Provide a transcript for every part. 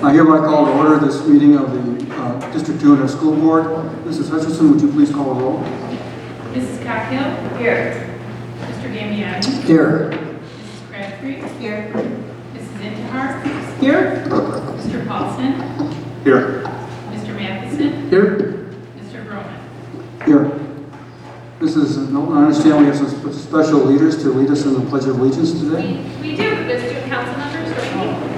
I hereby call to order this meeting of the District 200 School Board. Mrs. Hutchinson, would you please call the roll? Mrs. Cockhill? Here. Mr. Gambiani? Here. Mrs. Crabtree? Here. Mrs. Intihar? Here. Mr. Paulson? Here. Mr. Matheson? Here. Mr. Broman? Here. Mrs. Milton, I understand we have some special leaders to lead us in the Pledge of Allegiance today. We do. The student council members are here.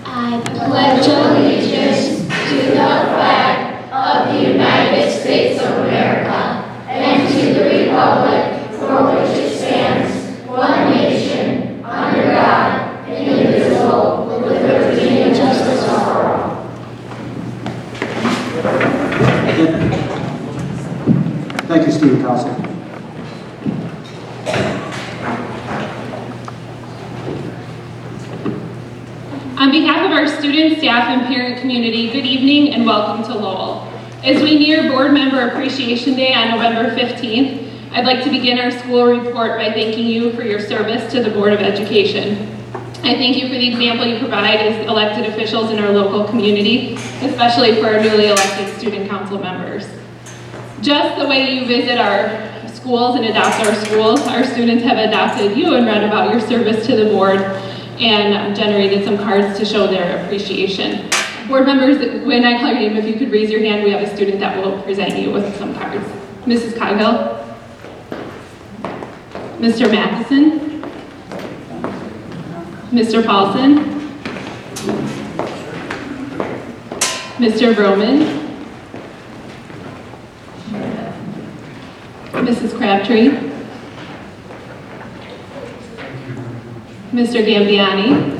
I pledge allegiance to the flag of the United States of America and to the republic for which it stands, one nation, under God, indivisible, with liberty and justice for all. Thank you, Student Council. On behalf of our students, staff, and parent community, good evening and welcome to Lowell. As we near Board Member Appreciation Day on November 15th, I'd like to begin our school report by thanking you for your service to the Board of Education. I thank you for the example you provide as elected officials in our local community, especially for our newly elected student council members. Just the way you visit our schools and adopt our schools, our students have adopted you and read about your service to the board and generated some cards to show their appreciation. Board members, when I call your name, if you could raise your hand, we have a student that will present you with some cards. Mrs. Coghill, Mr. Matheson, Mr. Paulson, Mr. Broman, Mrs. Crabtree, Mr. Gambiani,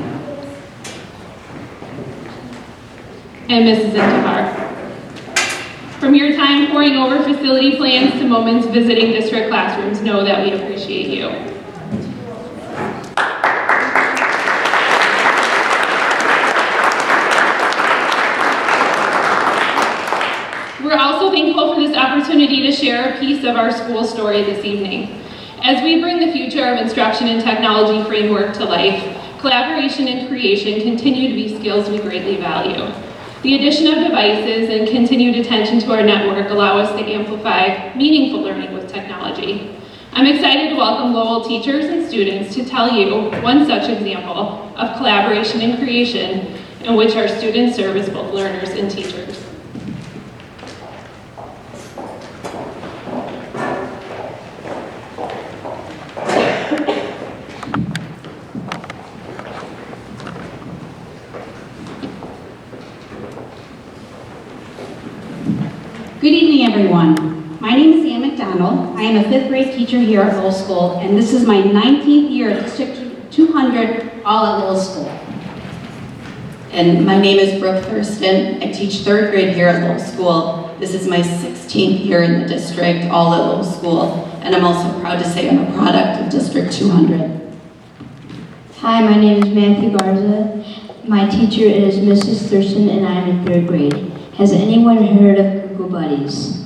and Mrs. Intihar. From your time poring over facility plans to moments visiting district classrooms, know that we appreciate you. We're also thankful for this opportunity to share a piece of our school story this evening. As we bring the future of instruction and technology framework to life, collaboration and creation continue to be skills we greatly value. The addition of devices and continued attention to our network allow us to amplify meaningful learning with technology. I'm excited to welcome Lowell teachers and students to tell you one such example of collaboration and creation in which our students serve as both learners and teachers. Good evening, everyone. My name is Ann McDonald. I am a 5th grade teacher here at Lowell School, and this is my 19th year at District 200, all at Lowell School. And my name is Brooke Thurston. I teach 3rd grade here at Lowell School. This is my 16th year in the district, all at Lowell School. And I'm also proud to say I'm a product of District 200. Hi, my name is Matthew Garza. My teacher is Mrs. Thurston, and I'm in 3rd grade. Has anyone heard of Google Buddies?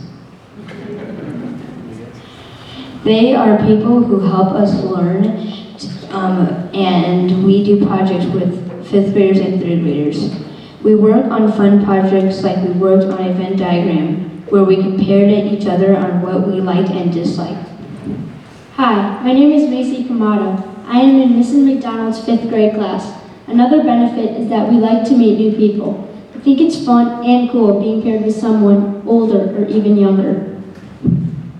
They are people who help us learn, and we do projects with 5th graders and 3rd graders. We work on fun projects like we worked on a Venn diagram, where we compared each other on what we liked and disliked. Hi, my name is Macy Kamada. I am in Mrs. McDonald's 5th grade class. Another benefit is that we like to meet new people. I think it's fun and cool being paired with someone older or even younger.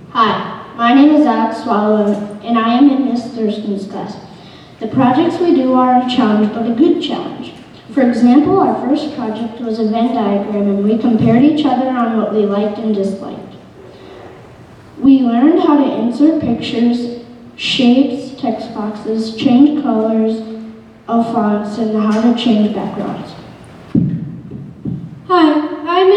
Hi, my name is Alex Swallow, and I am in Miss Thurston's class. The projects we do are a challenge, but a good challenge. For example, our first project was a Venn diagram, and we compared each other on what we liked and disliked. We learned how to insert pictures, shapes, text boxes, change colors of fonts, and how to change backgrounds. Hi, I'm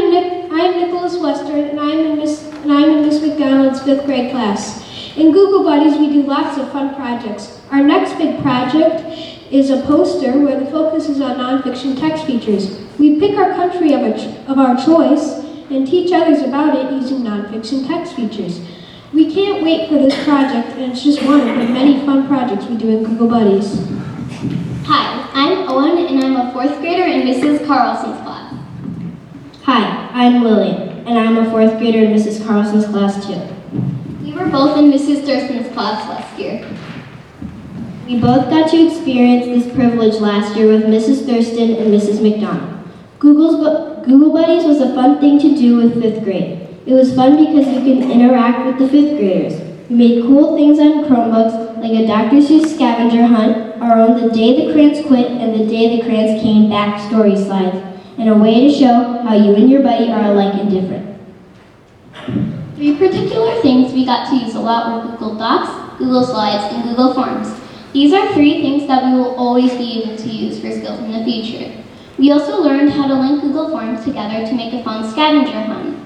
Nicholas Wester, and I'm in Miss McDonald's 5th grade class. In Google Buddies, we do lots of fun projects. Our next big project is a poster where the focus is on nonfiction text features. We pick our country of our choice and teach others about it using nonfiction text features. We can't wait for this project, and it's just one of the many fun projects we do in Google Buddies. Hi, I'm Owen, and I'm a 4th grader in Mrs. Carlson's class. Hi, I'm Lillian, and I'm a 4th grader in Mrs. Carlson's class too. We were both in Mrs. Thurston's class last year. We both got to experience this privilege last year with Mrs. Thurston and Mrs. McDonald. Google Buddies was a fun thing to do with 5th grade. It was fun because you can interact with the 5th graders. We made cool things on Chromebooks, like a Dr. Seuss scavenger hunt, our own The Day the Crayons Quit and The Day the Crayons Came Back story slides, and a way to show how you and your buddy are alike and different. 3 particular things we got to use a lot were Google Docs, Google Slides, and Google Forms. These are 3 things that we will always be able to use for skills in the future. We also learned how to link Google Forms together to make a fun scavenger hunt.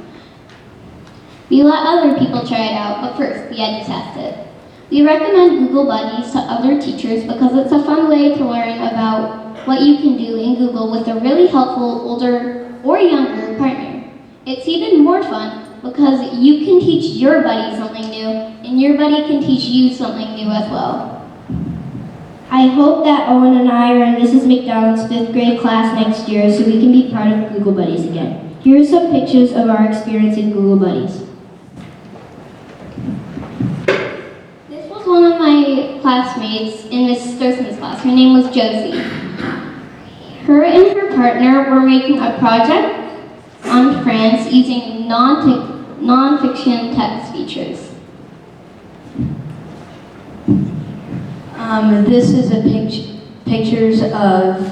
We let other people try it out, but first we had to test it. We recommend Google Buddies to other teachers because it's a fun way to learn about what you can do in Google with a really helpful older or younger partner. It's even more fun because you can teach your buddy something new, and your buddy can teach you something new as well. I hope that Owen and I are in Mrs. McDonald's 5th grade class next year so we can be part of Google Buddies again. Here are some pictures of our experience in Google Buddies. This was one of my classmates in Mrs. Thurston's class. Her name was Josie. Her and her partner were making a project on France using non-fiction text features. This is a pictures of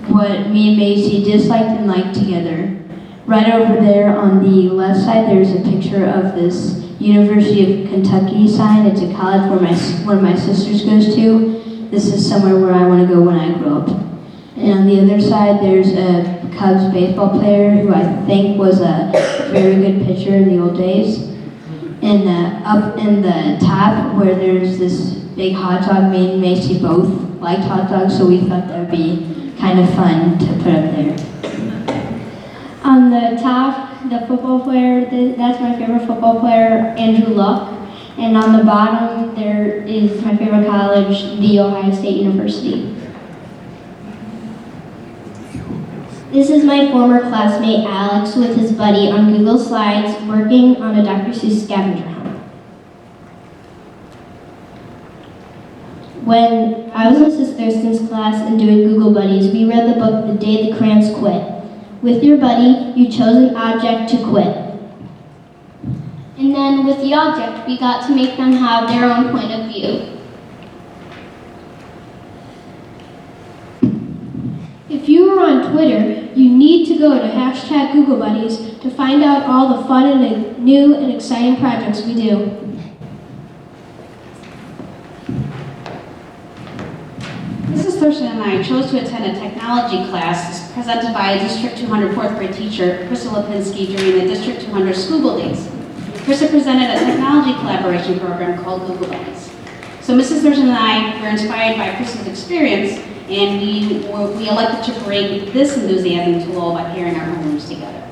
what me and Macy disliked and liked together. Right over there on the left side, there's a picture of this University of Kentucky sign. It's a college where one of my sisters goes to. This is somewhere where I want to go when I grow up. And on the other side, there's a Cubs baseball player who I think was a very good pitcher in the old days. And up in the top where there's this big hot dog, me and Macy both liked hot dogs, so we thought that would be kind of fun to put up there. On the top, the football player, that's my favorite football player, Andrew Luck. And on the bottom, there is my favorite college, The Ohio State University. This is my former classmate, Alex, with his buddy on Google Slides, working on a Dr. Seuss scavenger hunt. When I was in Mrs. Thurston's class and doing Google Buddies, we read the book The Day the Crayons Quit. With your buddy, you chose an object to quit. And then with the object, we got to make them have their own point of view. If you are on Twitter, you need to go to hashtag Google Buddies to find out all the fun and new and exciting projects we do. Mrs. Thurston and I chose to attend a technology class presented by a District 200 4th grade teacher, Krista Lipinski, during the District 200 School Bowl Days. Krista presented a technology collaboration program called Google Buddies. So Mrs. Thurston and I were inspired by Krista's experience, and we elected to bring this enthusiasm to Lowell by pairing our homerooms together.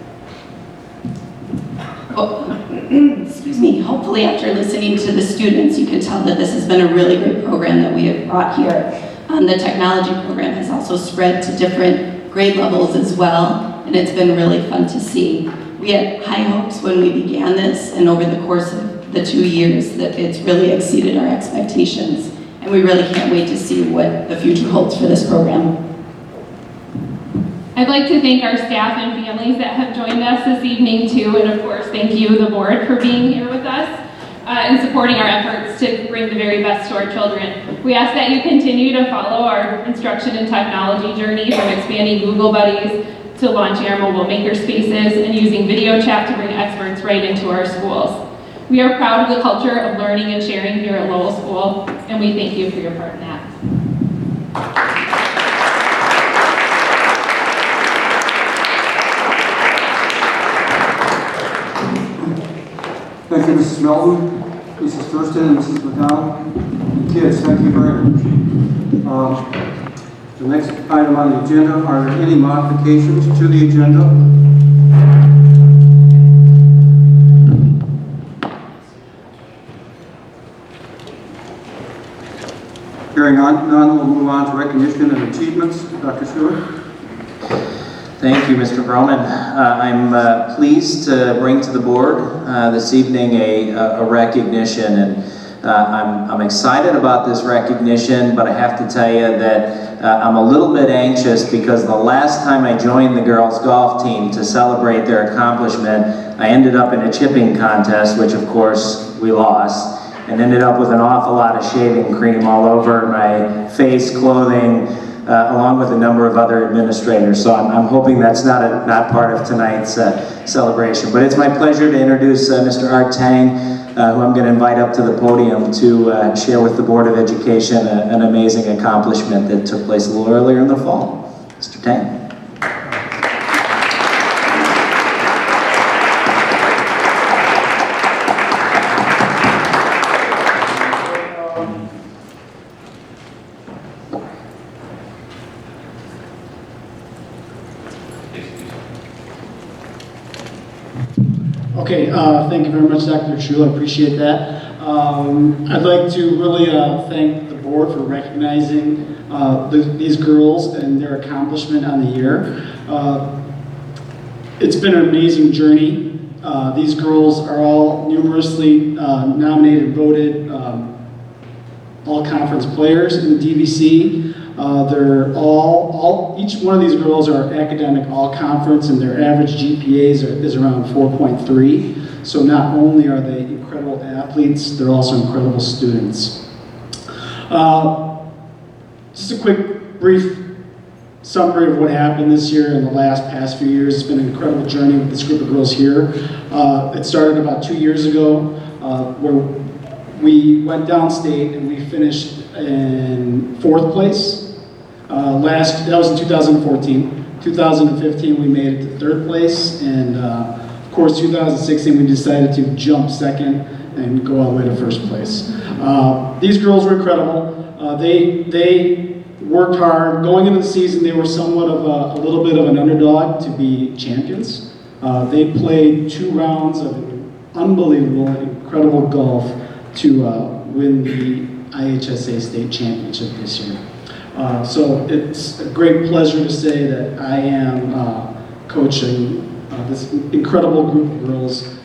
Oh, excuse me. Hopefully after listening to the students, you can tell that this has been a really great program that we have brought here. The technology program has also spread to different grade levels as well, and it's been really fun to see. We had high hopes when we began this, and over the course of the 2 years, that it's really exceeded our expectations, and we really can't wait to see what the future holds for this program. I'd like to thank our staff and families that have joined us this evening too, and of course thank you, the board, for being here with us and supporting our efforts to bring the very best to our children. We ask that you continue to follow our instruction and technology journey from expanding Google Buddies to launching our mobile maker spaces and using video chat to bring experts right into our schools. We are proud of the culture of learning and sharing here at Lowell School, and we thank you for your part in that. Thank you, Mrs. Melton, Mrs. Thurston, and Mrs. McDonald. Kids, thank you very much. The next item on the agenda, are there any modifications to the agenda? Hearing none, we'll move on to recognition and achievements. Dr. Stewart. Thank you, Mr. Broman. I'm pleased to bring to the board this evening a recognition, and I'm excited about this recognition, but I have to tell you that I'm a little bit anxious because the last time I joined the girls' golf team to celebrate their accomplishment, I ended up in a chipping contest, which of course we lost, and ended up with an awful lot of shaving cream all over my face, clothing, along with a number of other administrators. So I'm hoping that's not part of tonight's celebration. But it's my pleasure to introduce Mr. Art Tang, who I'm going to invite up to the podium to share with the Board of Education an amazing accomplishment that took place a little earlier in the fall. Mr. Tang. Okay, thank you very much, Dr. True. I appreciate that. I'd like to really thank the board for recognizing these girls and their accomplishment on the year. It's been an amazing journey. These girls are all numerously nominated and voted all-conference players in the DVC. They're each one of these girls are academic all-conference, and their average GPAs is around 4.3. So not only are they incredible athletes, they're also incredible students. Just a quick, brief summary of what happened this year and the past few years. It's been an incredible journey with this group of girls here. It started about 2 years ago, where we went downstate and we finished in 4th place. That was in 2014. 2015 we made it to 3rd place, and of course 2016 we decided to jump 2nd and go all the way to 1st place. These girls were incredible. They worked hard. Going into the season they were somewhat of a little bit of an underdog to be champions. They played 2 rounds of unbelievable, incredible golf to win the IHSA State Championship this year. So it's a great pleasure to say that I am coaching this incredible group of girls,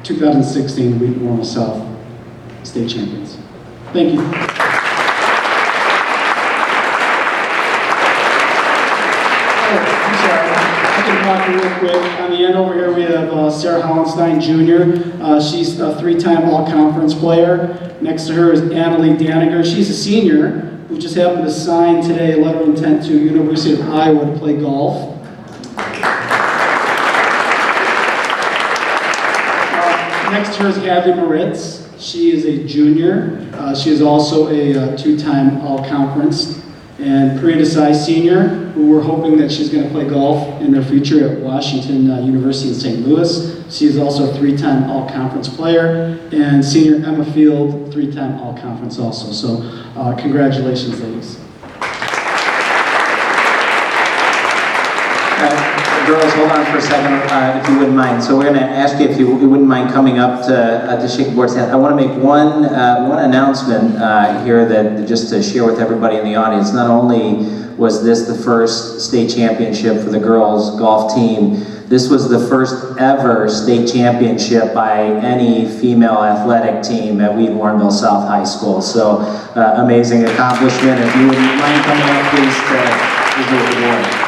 2016 Wheaton Warrenville South State Champions. Thank you. I'm sorry, I can talk real quick. On the end over here we have Sarah Hollenstein Jr. She's a 3-time all-conference player. Next to her is Annalie Daniger. She's a senior who just happened to sign today a letter of intent to University of Iowa to play golf. Next to her is Hadley Moritz. She is a junior. She is also a 2-time all-conference. And Priya Desai Senior, who we're hoping that she's going to play golf in her future at Washington University in St. Louis. She is also a 3-time all-conference player. And Senior Emma Field, 3-time all-conference also. So congratulations, ladies. Girls, hold on for a second, if you wouldn't mind. So we're going to ask you if you wouldn't mind coming up to shake the board's hand. I want to make one announcement here that just to share with everybody in the audience. Not only was this the first state championship for the girls golf team, this was the first ever state championship by any female athletic team at Wheaton Warrenville South High School. So amazing accomplishment. If you wouldn't mind coming up, please, to review the board.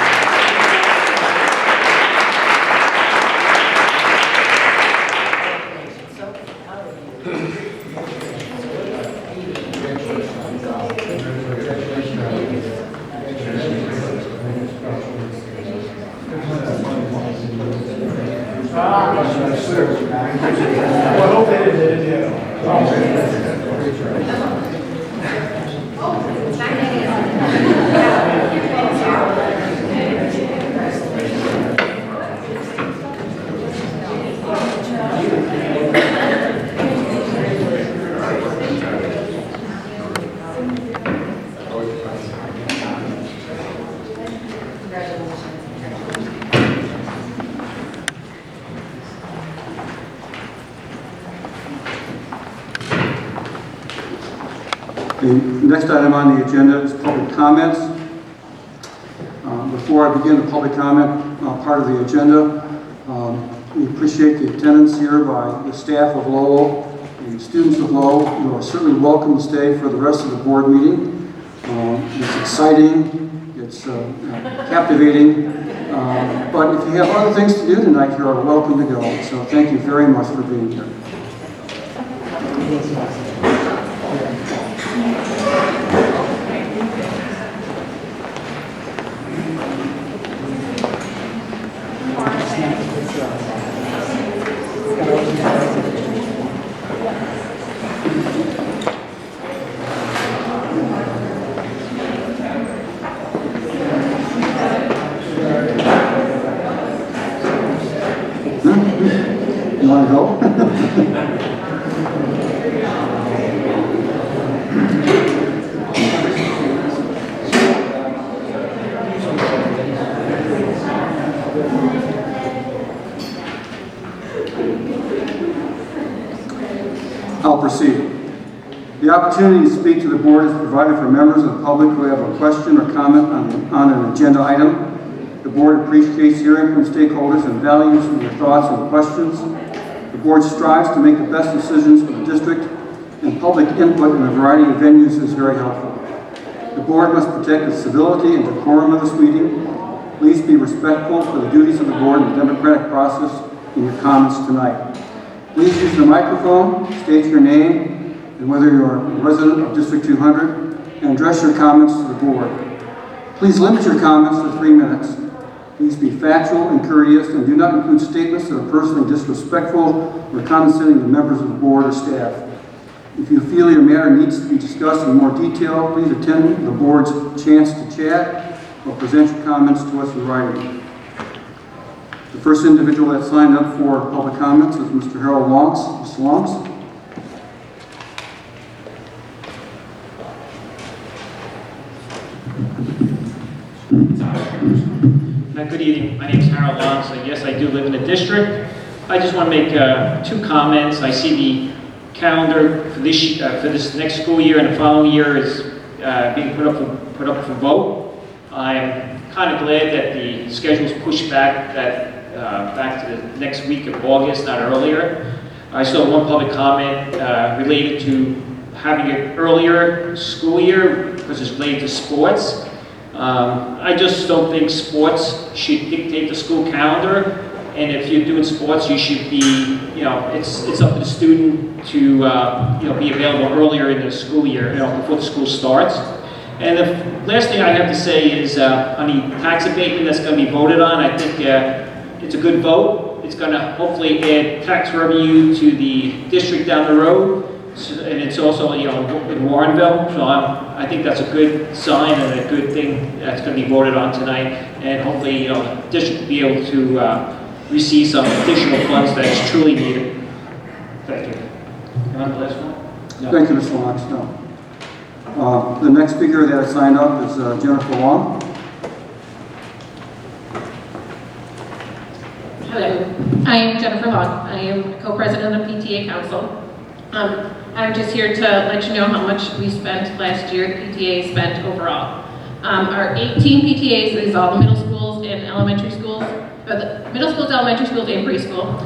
The next item on the agenda is public comments. Before I begin the public comment part of the agenda, we appreciate the attendance here by the staff of Lowell, the students of Lowell. You are certainly welcome to stay for the rest of the board meeting. It's exciting, it's captivating, but if you have other things to do tonight, you are welcome to go. So thank you very much for being here. You want to go? I'll proceed. The opportunity to speak to the board is provided for members of the public who have a question or comment on an agenda item. The board appreciates hearing from stakeholders and values their thoughts and questions. The board strives to make the best decisions for the district, and public input in a variety of venues is very helpful. The board must protect the civility and decorum of this meeting. Please be respectful for the duties of the board and the democratic process in your comments tonight. Please use the microphone, state your name, and whether you are a resident of District 200, and address your comments to the board. Please limit your comments to 3 minutes. Please be factual and courteous, and do not include statements that are personally disrespectful or condescending to members of the board or staff. If you feel your matter needs to be discussed in more detail, please attend the board's chance to chat or present your comments to us in writing. The first individual that signed up for public comments is Mr. Harold Longs. Mr. Longs. Good evening. My name is Harold Longs. Yes, I do live in the district. I just want to make 2 comments. I see the calendar for this next school year and the following year is being put up for vote. I'm kind of glad that the schedule is pushed back back to the next week of August, not earlier. I saw one public comment related to having it earlier school year because it's related to sports. I just don't think sports should dictate the school calendar, and if you're doing sports, you should be, it's up to the student to, be available earlier in the school year, before the school starts. And the last thing I have to say is on the tax abatement that's going to be voted on, I think it's a good vote. It's going to hopefully add tax revenue to the district down the road. And it's also, in Warrenville, so I think that's a good sign and a good thing that's going to be voted on tonight. And hopefully, the district will be able to receive some additional funds that's truly needed. Thank you. You want the last one? No. Thank you, Mr. Longs. No. The next speaker that signed up is Jennifer Long. Hello, I am Jennifer Long. I am co-president of PTA Council. I'm just here to let you know how much we spent last year, the PTA spent overall. Our 18 PTAs is all the middle schools and elementary schools, the middle schools, elementary schools, and preschool.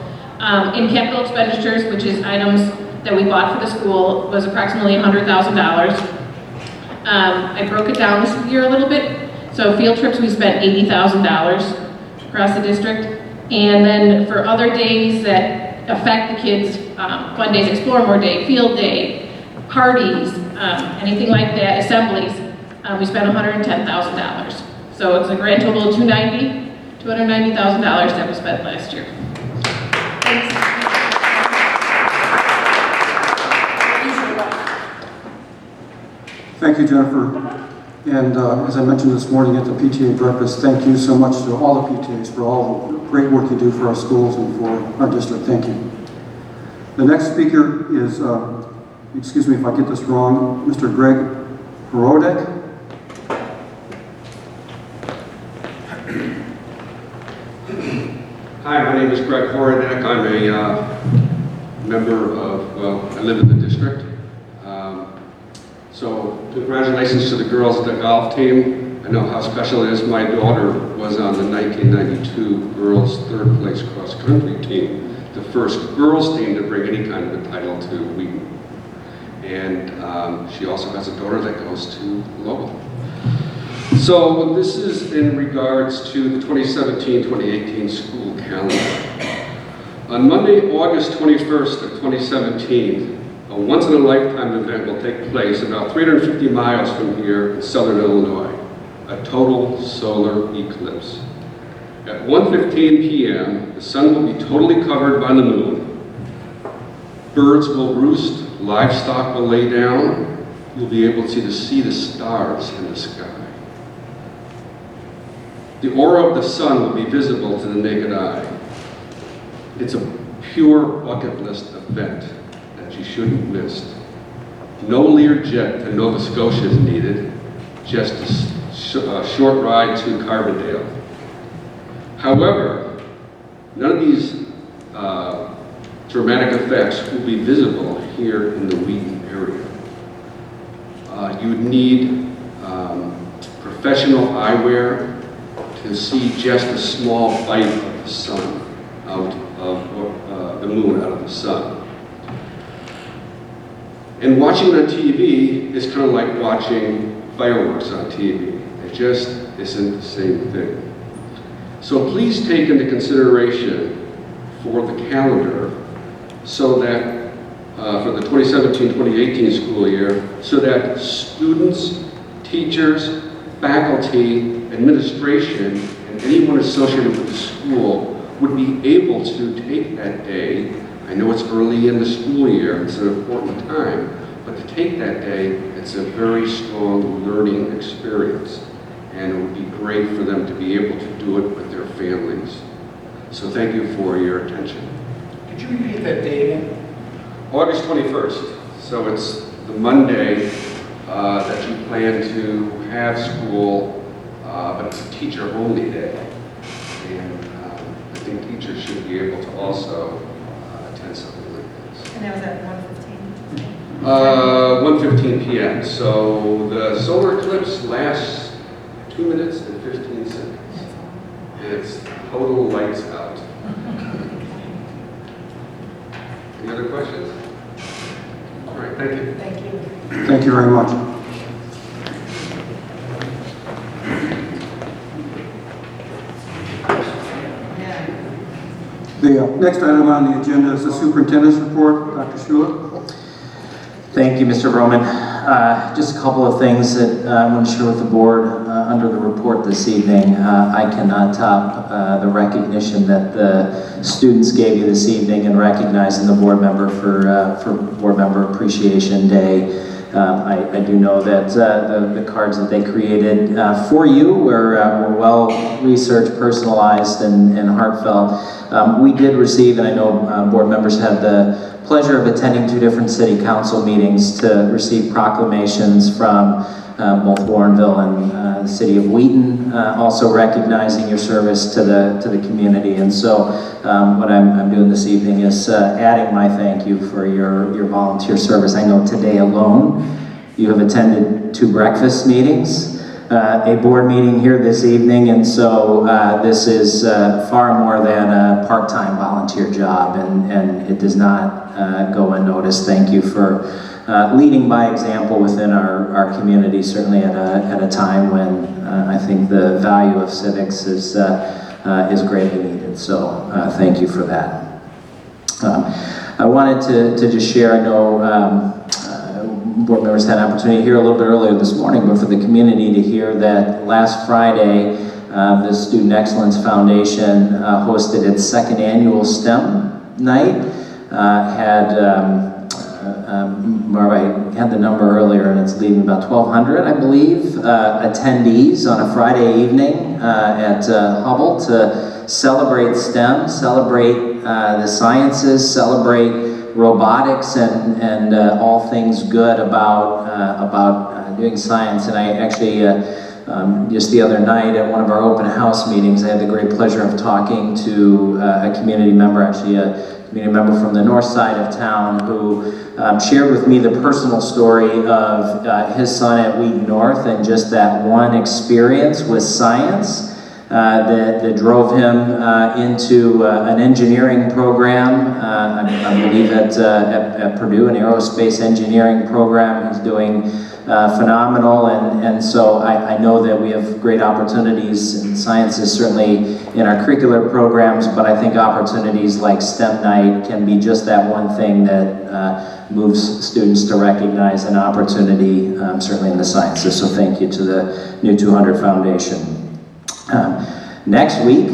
In capital expenditures, which is items that we bought for the school, was approximately $100,000. I broke it down this year a little bit. So field trips, we spent $80,000 across the district. And then for other days that affect the kids, Fun Days, Explore More Day, Field Day, parties, anything like that, assemblies, we spent $110,000. So it's a grand total of $290,000 that was spent last year. Thanks. Thank you, Jennifer. And as I mentioned this morning at the PTA breakfast, thank you so much to all the PTAs for all the great work you do for our schools and for our district. Thank you. The next speaker is, excuse me if I get this wrong, Mr. Greg Horodek. Hi, my name is Greg Horodek. I'm a member of, I live in the district. So congratulations to the girls of the golf team. I know how special it is. My daughter was on the 1992 girls third place cross country team, the first girls team to bring any kind of a title to Wheaton. And she also has a daughter that goes to Lowell. So this is in regards to the 2017-2018 school calendar. On Monday, August 21st of 2017, a once-in-a-lifetime event will take place about 350 miles from here in southern Illinois, a total solar eclipse. At 1:15 p.m., the sun will be totally covered by the moon. Birds will roost, livestock will lay down. You'll be able to see the stars in the sky. The aura of the sun will be visible to the naked eye. It's a pure bucket list event that you shouldn't miss. No Learjet to Nova Scotia is needed, just a short ride to Carbondale. However, none of these dramatic effects will be visible here in the Wheaton area. You would need professional eyewear to see just a small bite of the sun out of the moon out of the sun. And watching on TV is kind of like watching fireworks on TV. It just isn't the same thing. So please take into consideration for the calendar so that for the 2017-2018 school year, so that students, teachers, faculty, administration, and anyone associated with the school would be able to take that day. I know it's early in the school year, it's an important time, but to take that day, it's a very strong learning experience. And it would be great for them to be able to do it with their families. So thank you for your attention. Could you repeat that date again? August 21st. So it's the Monday that you plan to have school, but it's a teacher-only day. And I think teachers should be able to also attend something like this. And that was at 1:15? 1:15 p.m. So the solar eclipse lasts 2 minutes and 15 seconds. And it's total lights out. Any other questions? All right, thank you. Thank you. Thank you very much. The next item on the agenda is the superintendent's report. Dr. Shula. Thank you, Mr. Roman. Just a couple of things that I want to share with the board under the report this evening. I cannot top the recognition that the students gave you this evening in recognizing the board member for Board Member Appreciation Day. I do know that the cards that they created for you were well researched, personalized, and heartfelt. We did receive, and I know board members had the pleasure of attending 2 different city council meetings to receive proclamations from both Warrenville and the city of Wheaton, also recognizing your service to the community. And so what I'm doing this evening is adding my thank you for your volunteer service. I know today alone you have attended 2 breakfast meetings, a board meeting here this evening, and so this is far more than a part-time volunteer job, and it does not go unnoticed. Thank you for leading by example within our community, certainly at a time when I think the value of civics is greatly needed. So thank you for that. I wanted to just share, I know board members had an opportunity to hear a little bit earlier this morning, but for the community to hear that last Friday, the Student Excellence Foundation hosted its 2nd annual STEM night. I had the number earlier, and it's leaving about 1,200, I believe, attendees on a Friday evening at Hubble to celebrate STEM, celebrate the sciences, celebrate robotics, and all things good about doing science. And I actually, just the other night at one of our open house meetings, I had the great pleasure of talking to a community member, actually a community member from the north side of town who shared with me the personal story of his son at Wheaton North and just that one experience with science that drove him into an engineering program, I believe at Purdue, an aerospace engineering program. He's doing phenomenal, and so I know that we have great opportunities, and science is certainly in our curricular programs, but I think opportunities like STEM Night can be just that one thing that moves students to recognize an opportunity, certainly in the sciences. So thank you to the New 200 Foundation. Next week,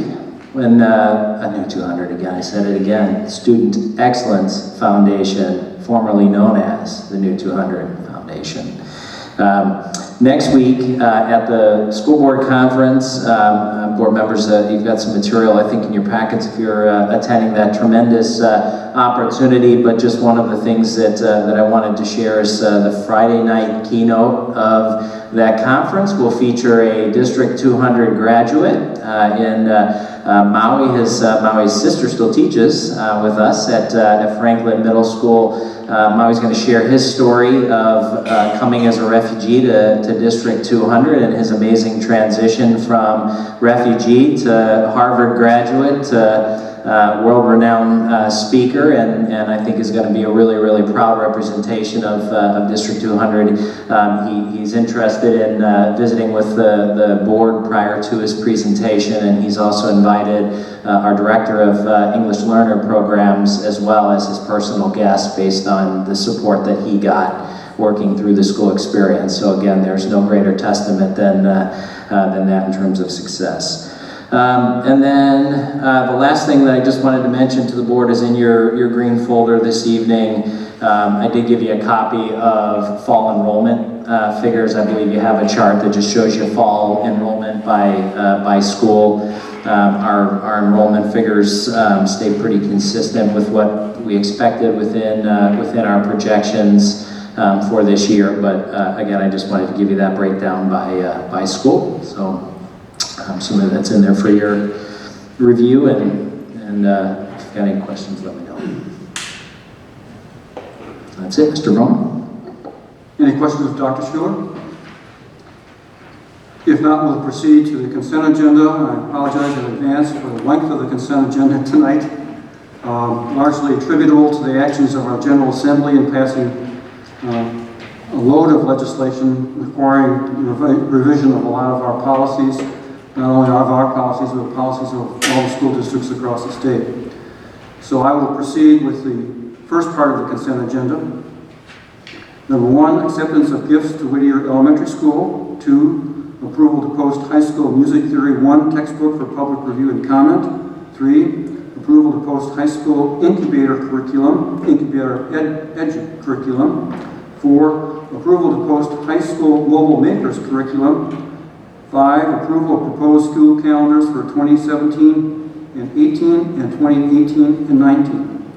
when a New 200 again, I said it again, Student Excellence Foundation, formerly known as the New 200 Foundation. Next week at the school board conference, board members, you've got some material I think in your packets if you're attending that tremendous opportunity, but just one of the things that I wanted to share is the Friday night keynote of that conference will feature a District 200 graduate in Maui. Maui's sister still teaches with us at Franklin Middle School. Maui's going to share his story of coming as a refugee to District 200 and his amazing transition from refugee to Harvard graduate to world-renowned speaker, and I think is going to be a really, really proud representation of District 200. He's interested in visiting with the board prior to his presentation, and he's also invited our Director of English Learner Programs as well as his personal guest based on the support that he got working through the school experience. So again, there's no greater testament than that in terms of success. And then the last thing that I just wanted to mention to the board is in your green folder this evening. I did give you a copy of fall enrollment figures. I believe you have a chart that just shows you fall enrollment by school. Our enrollment figures stay pretty consistent with what we expected within our projections for this year. But again, I just wanted to give you that breakdown by school. So some of that's in there for your review, and if you've got any questions, let me know. That's it, Mr. Bowman. Any questions of Dr. Schuler? If not, we'll proceed to the consent agenda. I apologize in advance for the length of the consent agenda tonight, largely attributable to the actions of our General Assembly in passing a load of legislation requiring revision of a lot of our policies, not only of our policies, but policies of all the school districts across the state. So I will proceed with the first part of the consent agenda. Number 1, acceptance of gifts to Whittier Elementary School. 2, approval to post High School Music Theory 1 textbook for public review and comment. 3, approval to post High School Incubator Edge curriculum. 4, approval to post High School Mobile Makers curriculum. 5, approval of proposed school calendars for 2017 and 18 and 2018 and 19.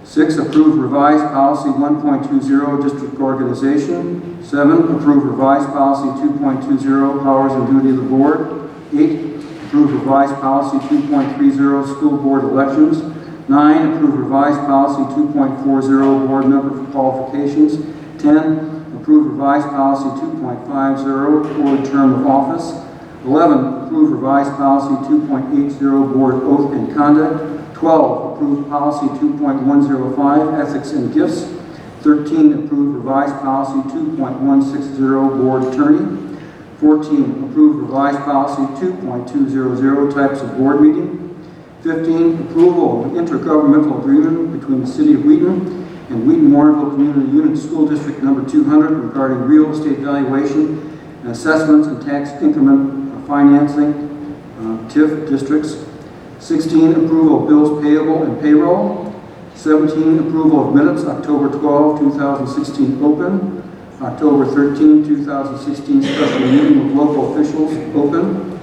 6, approve revised policy 1.20 district organization. 7, approve revised policy 2.20 powers and duty of the board. 8, approve revised policy 2.30 school board elections. 9, approve revised policy 2.40 board member qualifications. 10, approve revised policy 2.50 board term of office. 11, approve revised policy 2.80 board oath and conduct. 12, approve policy 2.105 ethics and gifts. 13, approve revised policy 2.160 board attorney. 14, approve revised policy 2.200 types of board meeting. 15, approval of an intergovernmental agreement between the City of Wheaton and Wheaton Warrenville Community Unit School District number 200 regarding real estate valuation and assessments and tax increment financing, TIF districts. 16, approval of bills payable and payroll. 17, approval of minutes, October 12, 2016 open. October 13, 2016 special meeting with local officials open.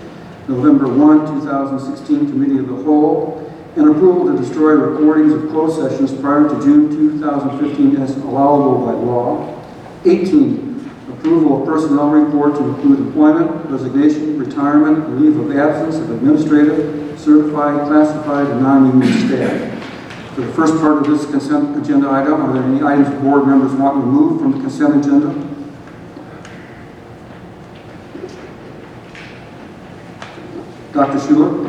November 1, 2016 committee of the whole. And approval to destroy recordings of closed sessions prior to June 2015 as allowable by law. 18, approval of personnel report to include employment, resignation, retirement, and leave of absence of administrative, certified, classified, and non-union staff. For the first part of this consent agenda item, are there any items board members want removed from the consent agenda? Dr. Schuler?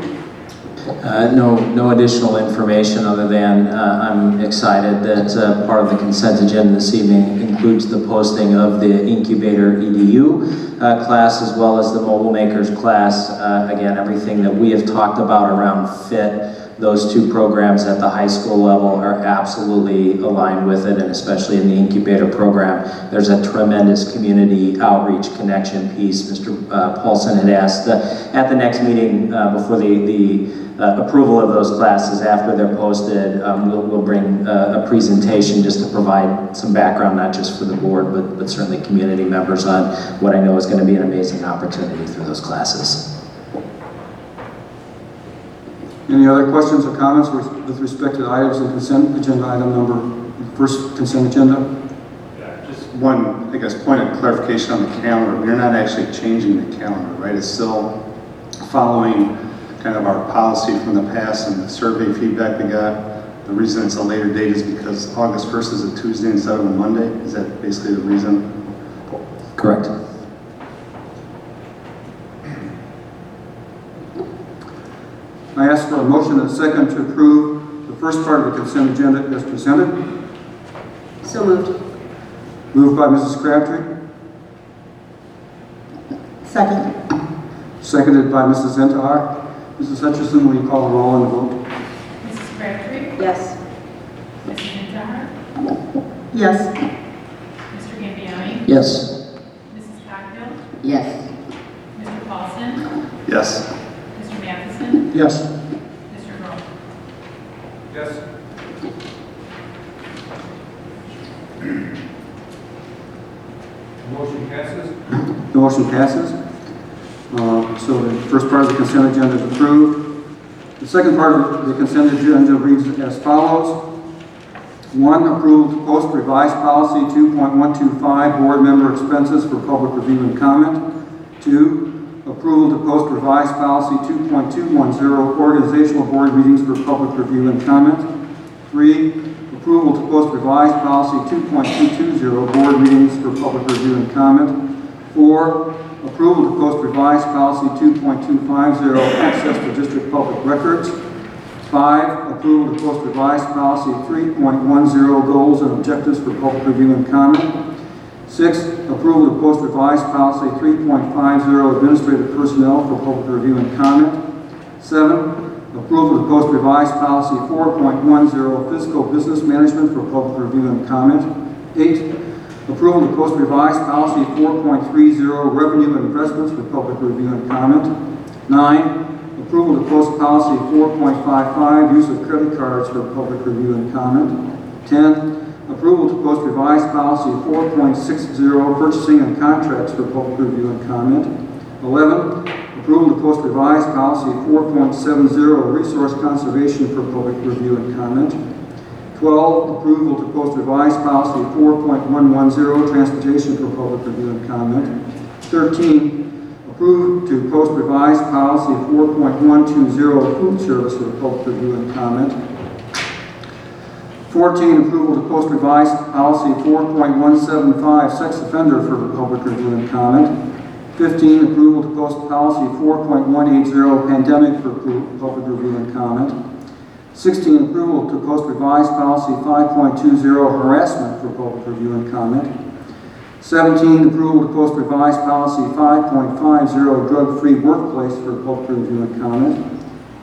No additional information other than I'm excited that part of the consent agenda this evening includes the posting of the Incubator EDU class as well as the Mobile Makers class. Again, everything that we have talked about around FIT, those two programs at the high school level are absolutely aligned with it, and especially in the Incubator program, there's a tremendous community outreach connection piece. Mr. Paulson had asked at the next meeting before the approval of those classes after they're posted, we'll bring a presentation just to provide some background, not just for the board, but certainly community members on what I know is going to be an amazing opportunity through those classes. Any other questions or comments with respect to the items in consent agenda item number, first consent agenda? Yeah, just one, I guess, point of clarification on the calendar. We're not actually changing the calendar, right? It's still following kind of our policy from the past and the survey feedback we got. The reason it's a later date is because August 1st is a Tuesday instead of a Monday. Is that basically the reason? Correct. I ask for a motion and a second to approve the first part of the consent agenda as presented. So moved. Moved by Mrs. Crabtree. Second. Seconded by Mrs. Zentahar. Mrs. Hutchison, will you call the roll on the vote? Mrs. Crabtree? Yes. Mrs. Zentahar? Yes. Mr. Gambiani? Yes. Mrs. Cockhill? Yes. Mr. Paulson? Yes. Mr. Matheson? Yes. Mr. Grohl? Yes. Motion passes. The motion passes. So the first part of the consent agenda is approved. The second part of the consent agenda reads as follows. 1, approval to post revised policy 2.125, board member expenses for public review and comment. 2, approval to post revised policy 2.210, organizational board meetings for public review and comment. 3, approval to post revised policy 2.220, board meetings for public review and comment. 4, approval to post revised policy 2.250, access to district public records. 5, approval to post revised policy 3.10, goals and objectives for public review and comment. 6, approval to post revised policy 3.50, administrative personnel for public review and comment. 7, approval to post revised policy 4.10, fiscal business management for public review and comment. 8, approval to post revised policy 4.30, revenue and investments for public review and comment. 9, approval to post policy 4.55, use of credit cards for public review and comment. 10, approval to post revised policy 4.60, purchasing and contracts for public review and comment. 11, approval to post revised policy 4.70, resource conservation for public review and comment. 12, approval to post revised policy 4.110, transportation for public review and comment. 13, approve to post revised policy 4.120, food service for public review and comment. 14, approval to post revised policy 4.175, sex offender for public review and comment. 15, approval to post policy 4.180, pandemic for public review and comment. 16, approval to post revised policy 5.20, harassment for public review and comment. 17, approval to post revised policy 5.50, drug-free workplace for public review and comment.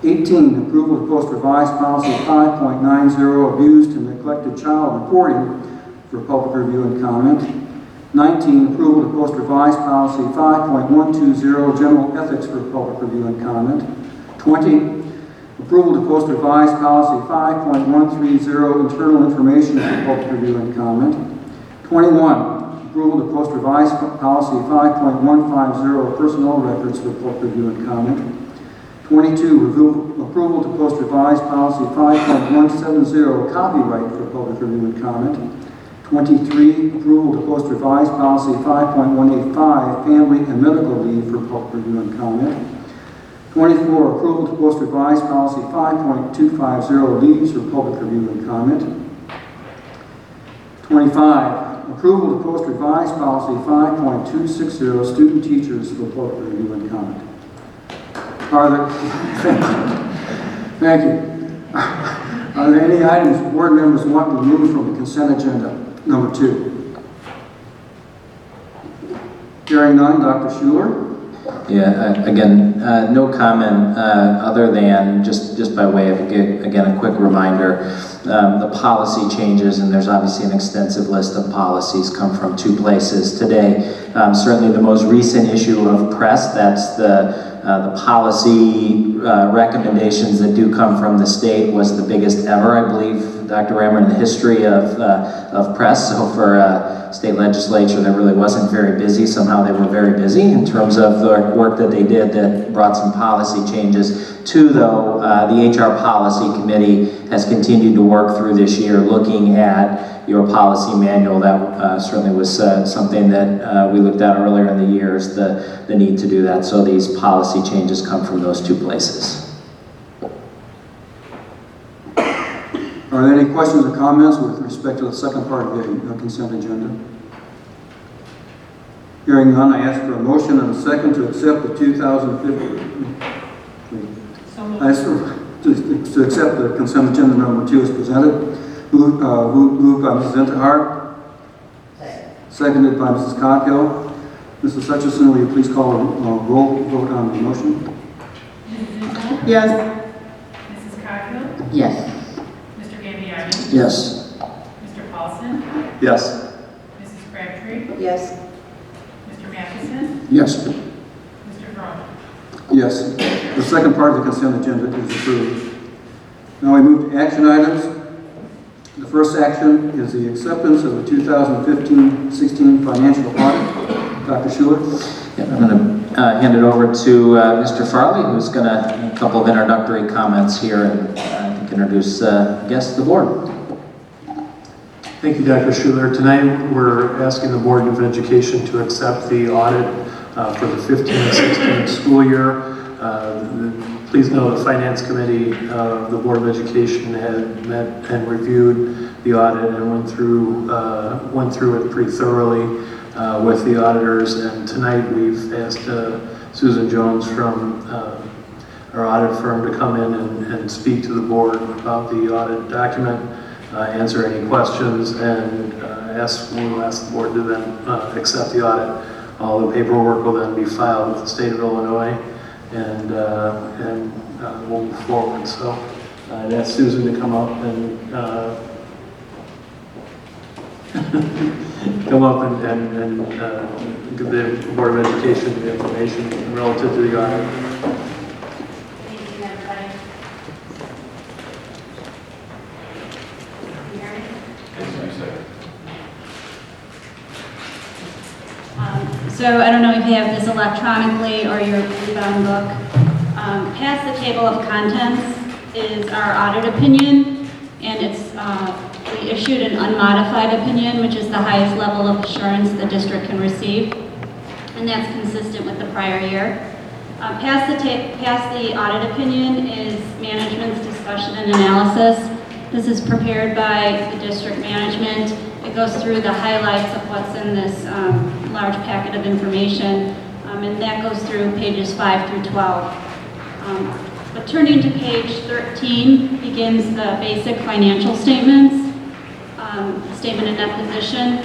18, approval to post revised policy 5.90, abused and neglected child reporting for public review and comment. 19, approval to post revised policy 5.120, general ethics for public review and comment. 20, approval to post revised policy 5.130, internal information for public review and comment. 21, approval to post revised policy 5.150, personnel records for public review and comment. 22, approval to post revised policy 5.170, copyright for public review and comment. 23, approval to post revised policy 5.185, family and medical leave for public review and comment. 24, approval to post revised policy 5.250, leaves for public review and comment. 25, approval to post revised policy 5.260, student teachers for public review and comment. Are there, thank you. Are there any items board members want removed from the consent agenda? Number 2. Hearing none, Dr. Schuler. Yeah, again, no comment other than just by way of, again, a quick reminder, the policy changes, and there's obviously an extensive list of policies, come from 2 places today. Certainly the most recent issue of press, that's the policy recommendations that do come from the state, was the biggest ever, I believe, Dr. Rammer, in the history of press. So for state legislature that really wasn't very busy, somehow they were very busy in terms of the work that they did that brought some policy changes. 2, though, the HR Policy Committee has continued to work through this year looking at your policy manual. That certainly was something that we looked at earlier in the year, is the need to do that. So these policy changes come from those 2 places. Are there any questions or comments with respect to the second part of the consent agenda? Hearing none, I ask for a motion and a second to accept the 2015. I ask to accept the consent agenda number 2 as presented. Moved by Mrs. Interhart. Seconded by Mrs. Coghill. Mrs. Hutchison, will you please call a roll vote on the motion? Mrs. Interhart? Yes. Mrs. Coghill? Yes. Mr. Gambiani? Yes. Mr. Paulson? Yes. Mrs. Crabtree? Yes. Mr. Matheson? Yes. Mr. Brown? Yes. The second part of the consent agenda is approved. Now we move to action items. The first action is the acceptance of the 2015-16 financial audit. Dr. Schuler? Yeah, I'm going to hand it over to Mr. Farley, who's going to a couple of introductory comments here and I think introduce guests to the board. Thank you, Dr. Schuler. Tonight we're asking the Board of Education to accept the audit for the 15-16 school year. Please know the Finance Committee of the Board of Education had met and reviewed the audit and went through it pretty thoroughly with the auditors. And tonight we've asked Susan Jones from our audit firm to come in and speak to the board about the audit document, answer any questions, and we'll ask the board to then accept the audit. All the paperwork will then be filed with the state of Illinois, and we'll move forward. So I'd ask Susan to come up and give the Board of Education the information relative to the audit. So I don't know if you have this electronically or your bound book. Past the table of contents is our audit opinion, and we issued an unmodified opinion, which is the highest level of assurance the district can receive, and that's consistent with the prior year. Past the audit opinion is management's discussion and analysis. This is prepared by the district management. It goes through the highlights of what's in this large packet of information, and that goes through pages 5 through 12. But turning to page 13 begins the basic financial statements, statement of net position.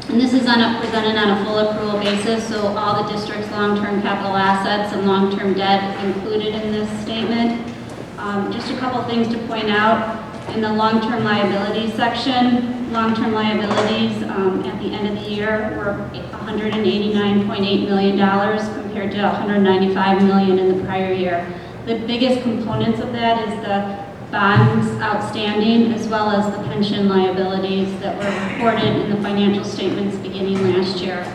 And this is presented on a full accrual basis, so all the district's long-term capital assets and long-term debt included in this statement. Just a couple things to point out. In the long-term liabilities section, long-term liabilities at the end of the year were $189.8 million compared to $195 million in the prior year. The biggest components of that is the bonds outstanding as well as the pension liabilities that were reported in the financial statements beginning last year.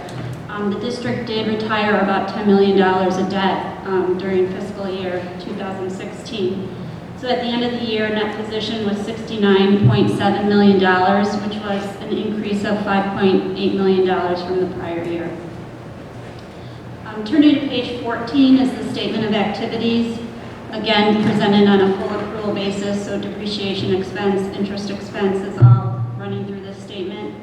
The district did retire about $10 million of debt during fiscal year 2016. So at the end of the year, net position was $69.7 million, which was an increase of $5.8 million from the prior year. Turning to page 14 is the statement of activities. Again, presented on a full accrual basis, so depreciation expense, interest expense is all running through this statement.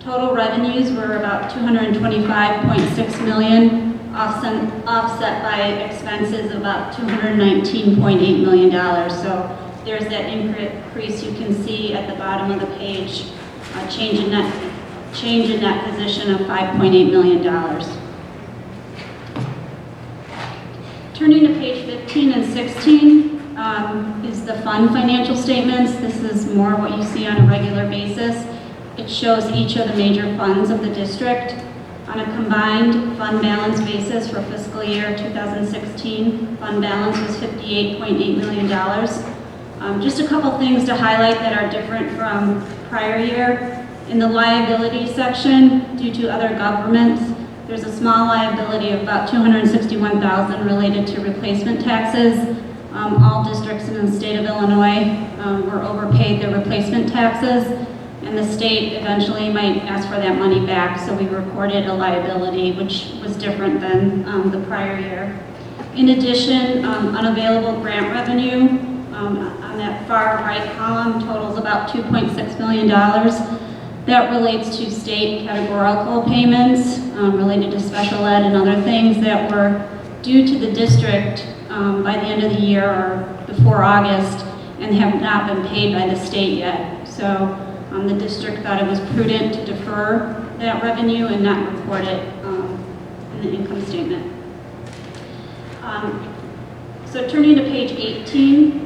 Total revenues were about $225.6 million, offset by expenses of about $219.8 million. So there's that increase you can see at the bottom of the page, change in that position of $5.8 million. Turning to page 15 and 16 is the fund financial statements. This is more what you see on a regular basis. It shows each of the major funds of the district. On a combined fund balance basis for fiscal year 2016, fund balance was $58.8 million. Just a couple things to highlight that are different from prior year. In the liability section, due to other governments, there's a small liability of about $261,000 related to replacement taxes. All districts in the state of Illinois were overpaid their replacement taxes, and the state eventually might ask for that money back, so we recorded a liability, which was different than the prior year. In addition, unavailable grant revenue on that far right column totals about $2.6 million. That relates to state categorical payments related to special ed and other things that were due to the district by the end of the year or before August and have not been paid by the state yet. So the district thought it was prudent to defer that revenue and not record it in the income statement. So turning to page 18,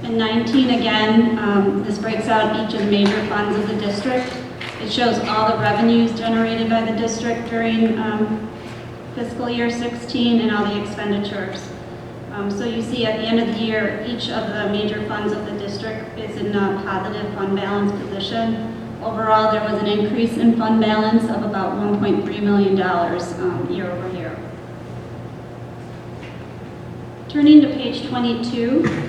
and 19 again, this breaks out each of the major funds of the district. It shows all the revenues generated by the district during fiscal year 16 and all the expenditures. So you see at the end of the year, each of the major funds of the district is in a positive fund balance position. Overall, there was an increase in fund balance of about $1.3 million year over year. Turning to page 22,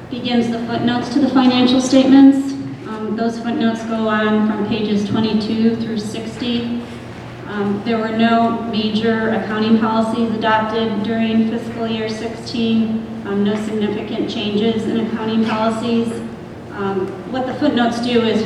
begins the footnotes to the financial statements. Those footnotes go on from pages 22 through 60. There were no major accounting policies adopted during fiscal year 16, no significant changes in accounting policies. What the footnotes do is,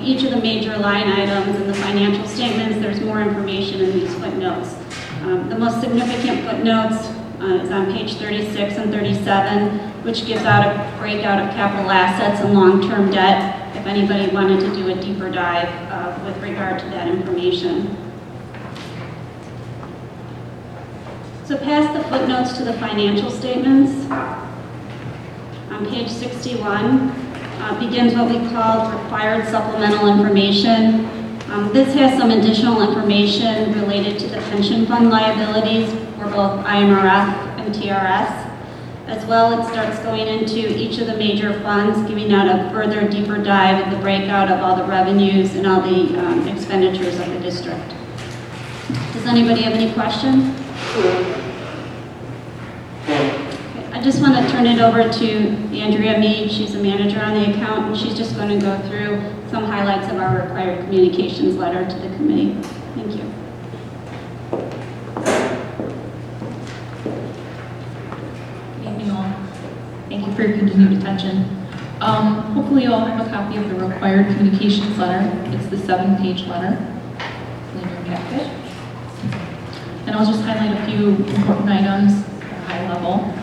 each of the major line items in the financial statements, there's more information in these footnotes. The most significant footnotes is on page 36 and 37, which gives out a breakout of capital assets and long-term debt, if anybody wanted to do a deeper dive with regard to that information. So past the footnotes to the financial statements, on page 61 begins what we call required supplemental information. This has some additional information related to the pension fund liabilities for both IMRF and TRS. As well, it starts going into each of the major funds, giving out a further deeper dive of the breakout of all the revenues and all the expenditures of the district. Does anybody have any questions? I just want to turn it over to Andrea Mead. She's a manager on the account, and she's just going to go through some highlights of our required communications letter to the committee. Thank you. Good evening all. Thank you for your continued attention. Hopefully you all have a copy of the required communications letter. It's the 7-page letter in your packet. And I'll just highlight a few important items at a high level.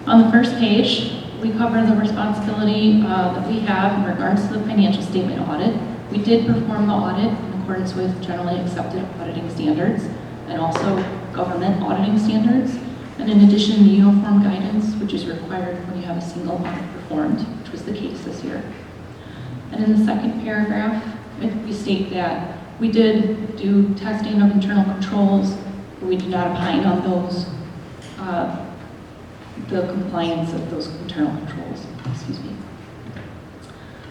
On the first page, we cover the responsibility that we have in regards to the financial statement audit. We did perform the audit in accordance with generally accepted auditing standards and also government auditing standards. And in addition, the uniform guidance, which is required when you have a single audit performed, which was the case this year. And in the second paragraph, we state that we did do testing of internal controls, but we do not opine on those, the compliance of those internal controls. Excuse me.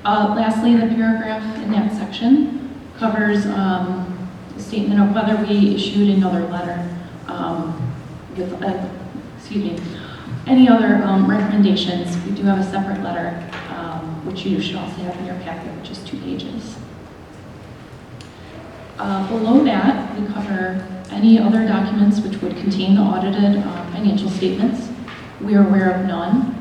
Lastly, the paragraph in that section covers the statement of whether we issued another letter with, any other recommendations. We do have a separate letter, which you should also have in your packet, which is 2 pages. Below that, we cover any other documents which would contain the audited financial statements. We are aware of none.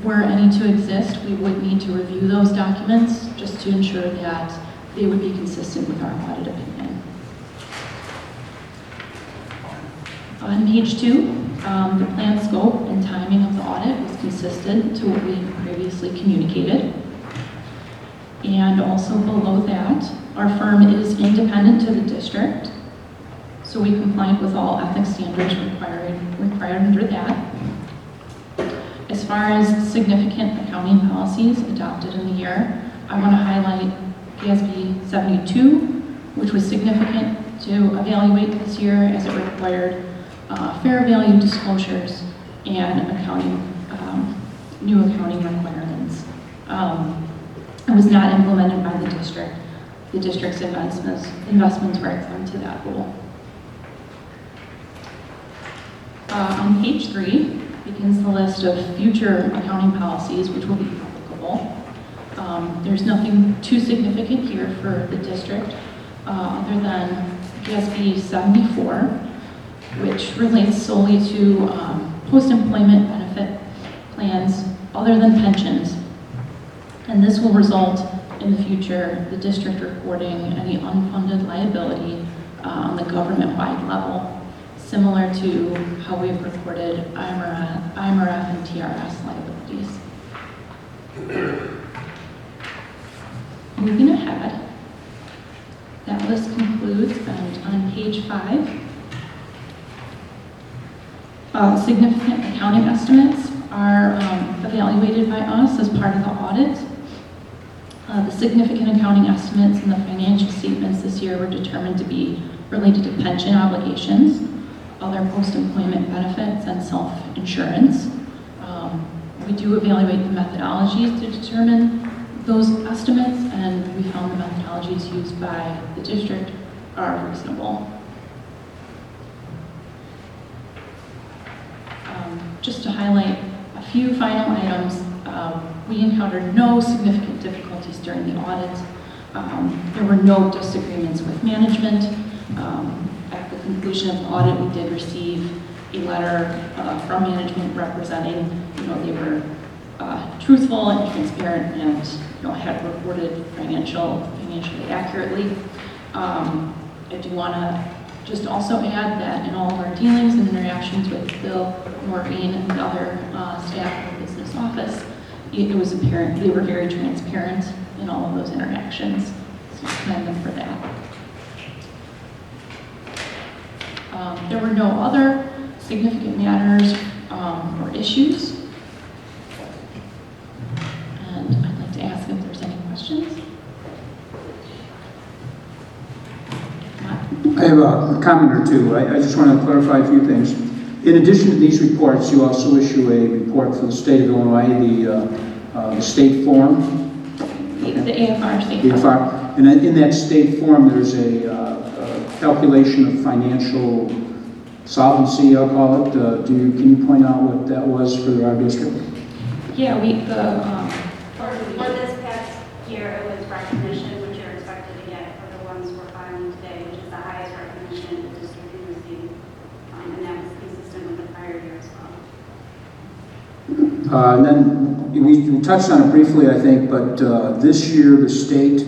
Were any to exist, we would need to review those documents just to ensure that they would be consistent with our audit opinion. On page 2, the plan scope and timing of the audit was consistent to what we had previously communicated. And also below that, our firm is independent to the district, so we complied with all ethics standards required under that. As far as significant accounting policies adopted in the year, I want to highlight CUSD 72, which was significant to evaluate this year as it required fair value disclosures and new accounting requirements. It was not implemented by the district. The district's investments were exempt to that rule. On page 3 begins the list of future accounting policies which will be applicable. There's nothing too significant here for the district other than CUSD 74, which relates solely to post-employment benefit plans other than pensions. And this will result in the future the district reporting any unfunded liability on the government-wide level, similar to how we've reported IMRF and TRS liabilities. Moving ahead, that list concludes, and on page 5, significant accounting estimates are evaluated by us as part of the audit. The significant accounting estimates in the financial statements this year were determined to be related to pension obligations, other post-employment benefits, and self-insurance. We do evaluate the methodologies to determine those estimates, and we found the methodologies used by the district are reasonable. Just to highlight a few final items, we encountered no significant difficulties during the audit. There were no disagreements with management. At the conclusion of the audit, we did receive a letter from management representing, they were truthful and transparent and, had reported financially accurately. I do want to just also add that in all of our dealings and interactions with Bill, Maureen, and the other staff in the business office, it was apparent they were very transparent in all of those interactions. So commend them for that. There were no other significant matters or issues. And I'd like to ask if there's any questions. I have a comment or two. I just want to clarify a few things. In addition to these reports, you also issue a report for the state of Illinois, the state form. The AFR state form. AFR. And in that state form, there's a calculation of financial solvency, I'll call it. Can you point out what that was for our district? Yeah, for this past year, it was recognition, which you're expected to get for the ones we're filing today, which is the highest recognition the district can receive, and that was consistent with the prior year as well. And then we touched on it briefly, I think, but this year the state,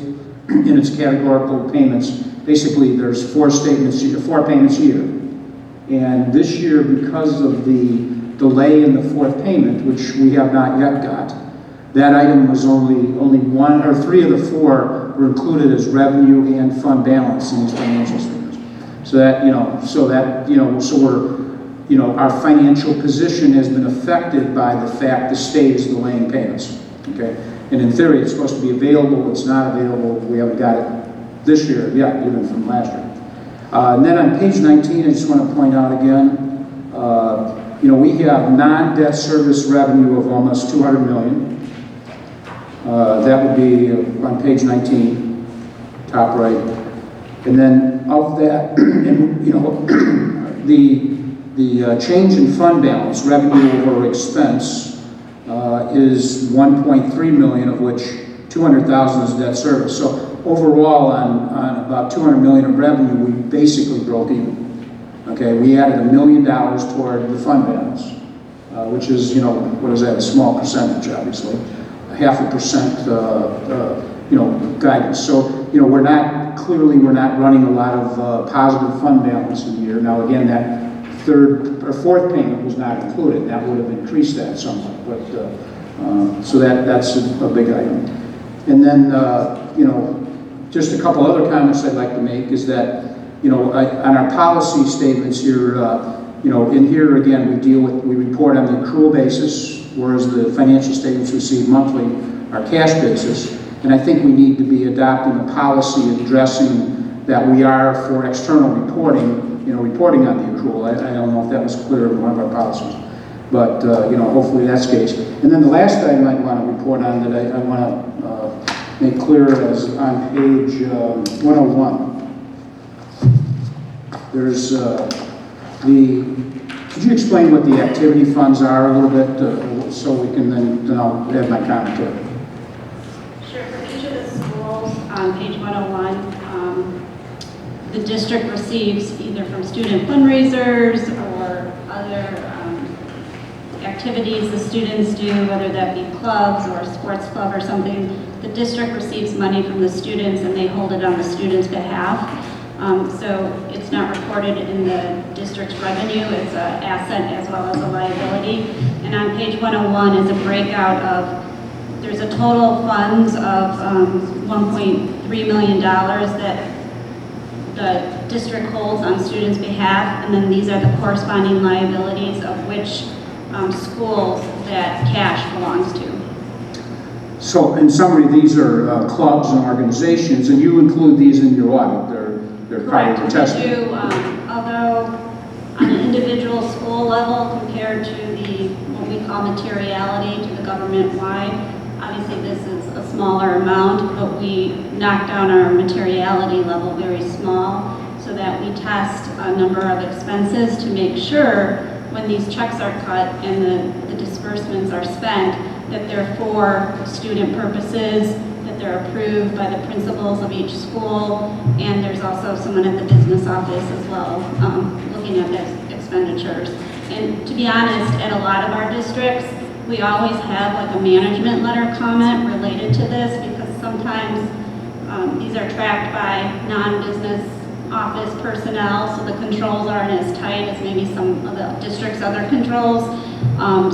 in its categorical payments, basically there's 4 payments a year. And this year, because of the delay in the 4th payment, which we have not yet got, that item was only 1 or 3 of the 4 were included as revenue and fund balance in these financial statements. So our financial position has been affected by the fact the state is delaying payments. Okay, and in theory, it's supposed to be available. It's not available. We haven't got it this year yet, even from last year. And then on page 19, I just want to point out again, we have non-debt service revenue of almost $200 million. That would be on page 19, top right. And then of that, the change in fund balance, revenue over expense, is $1.3 million, of which $200,000 is debt service. So overall on about 200 million of revenue, we basically broke even. Okay, we added $1 million toward the fund balance, which is, you know, what is that, a small percentage, obviously. 0.5%, guidance. So, you know, we're not running a lot of positive fund balance in the year. Now, again, that third or fourth payment was not included. That would have increased that somewhat, but so that's a big item. And then, you know, just a couple other comments I'd like to make is that, you know, on our policy statements here, you know, in here again, we report on the accrual basis, whereas the financial statements received monthly are cash basis. And I think we need to be adopting a policy addressing that we are, for external reporting, you know, reporting on the accrual. I don't know if that was clear in one of our policies, but, you know, hopefully that's the case. And then the last item I want to report on that I want to make clear is on page 101. There's could you explain what the activity funds are a little bit so we can then I'll add my comment to it. Sure. For each of the schools on page 101, the district receives either from student fundraisers or other activities the students do, whether that be clubs or a sports club or something. The district receives money from the students and they hold it on the students' behalf. So it's not reported in the district's revenue. It's an asset as well as a liability. And on page 101 is a breakout of, there's a total funds of $1.3 million that the district holds on students' behalf, and then these are the corresponding liabilities of which schools that cash belongs to. So in summary, these are clubs and organizations, and you include these in your audit. They're part of the testing. We do, although on an individual school level compared to what we call materiality to the government-wide, obviously this is a smaller amount, but we knock down our materiality level very small so that we test a number of expenses to make sure when these checks are cut and the disbursements are spent that they're for student purposes, that they're approved by the principals of each school, and there's also someone at the business office as well looking at the expenditures. And to be honest, at a lot of our districts, we always have like a management letter comment related to this because sometimes these are tracked by non-business office personnel, so the controls aren't as tight as maybe some of the district's other controls.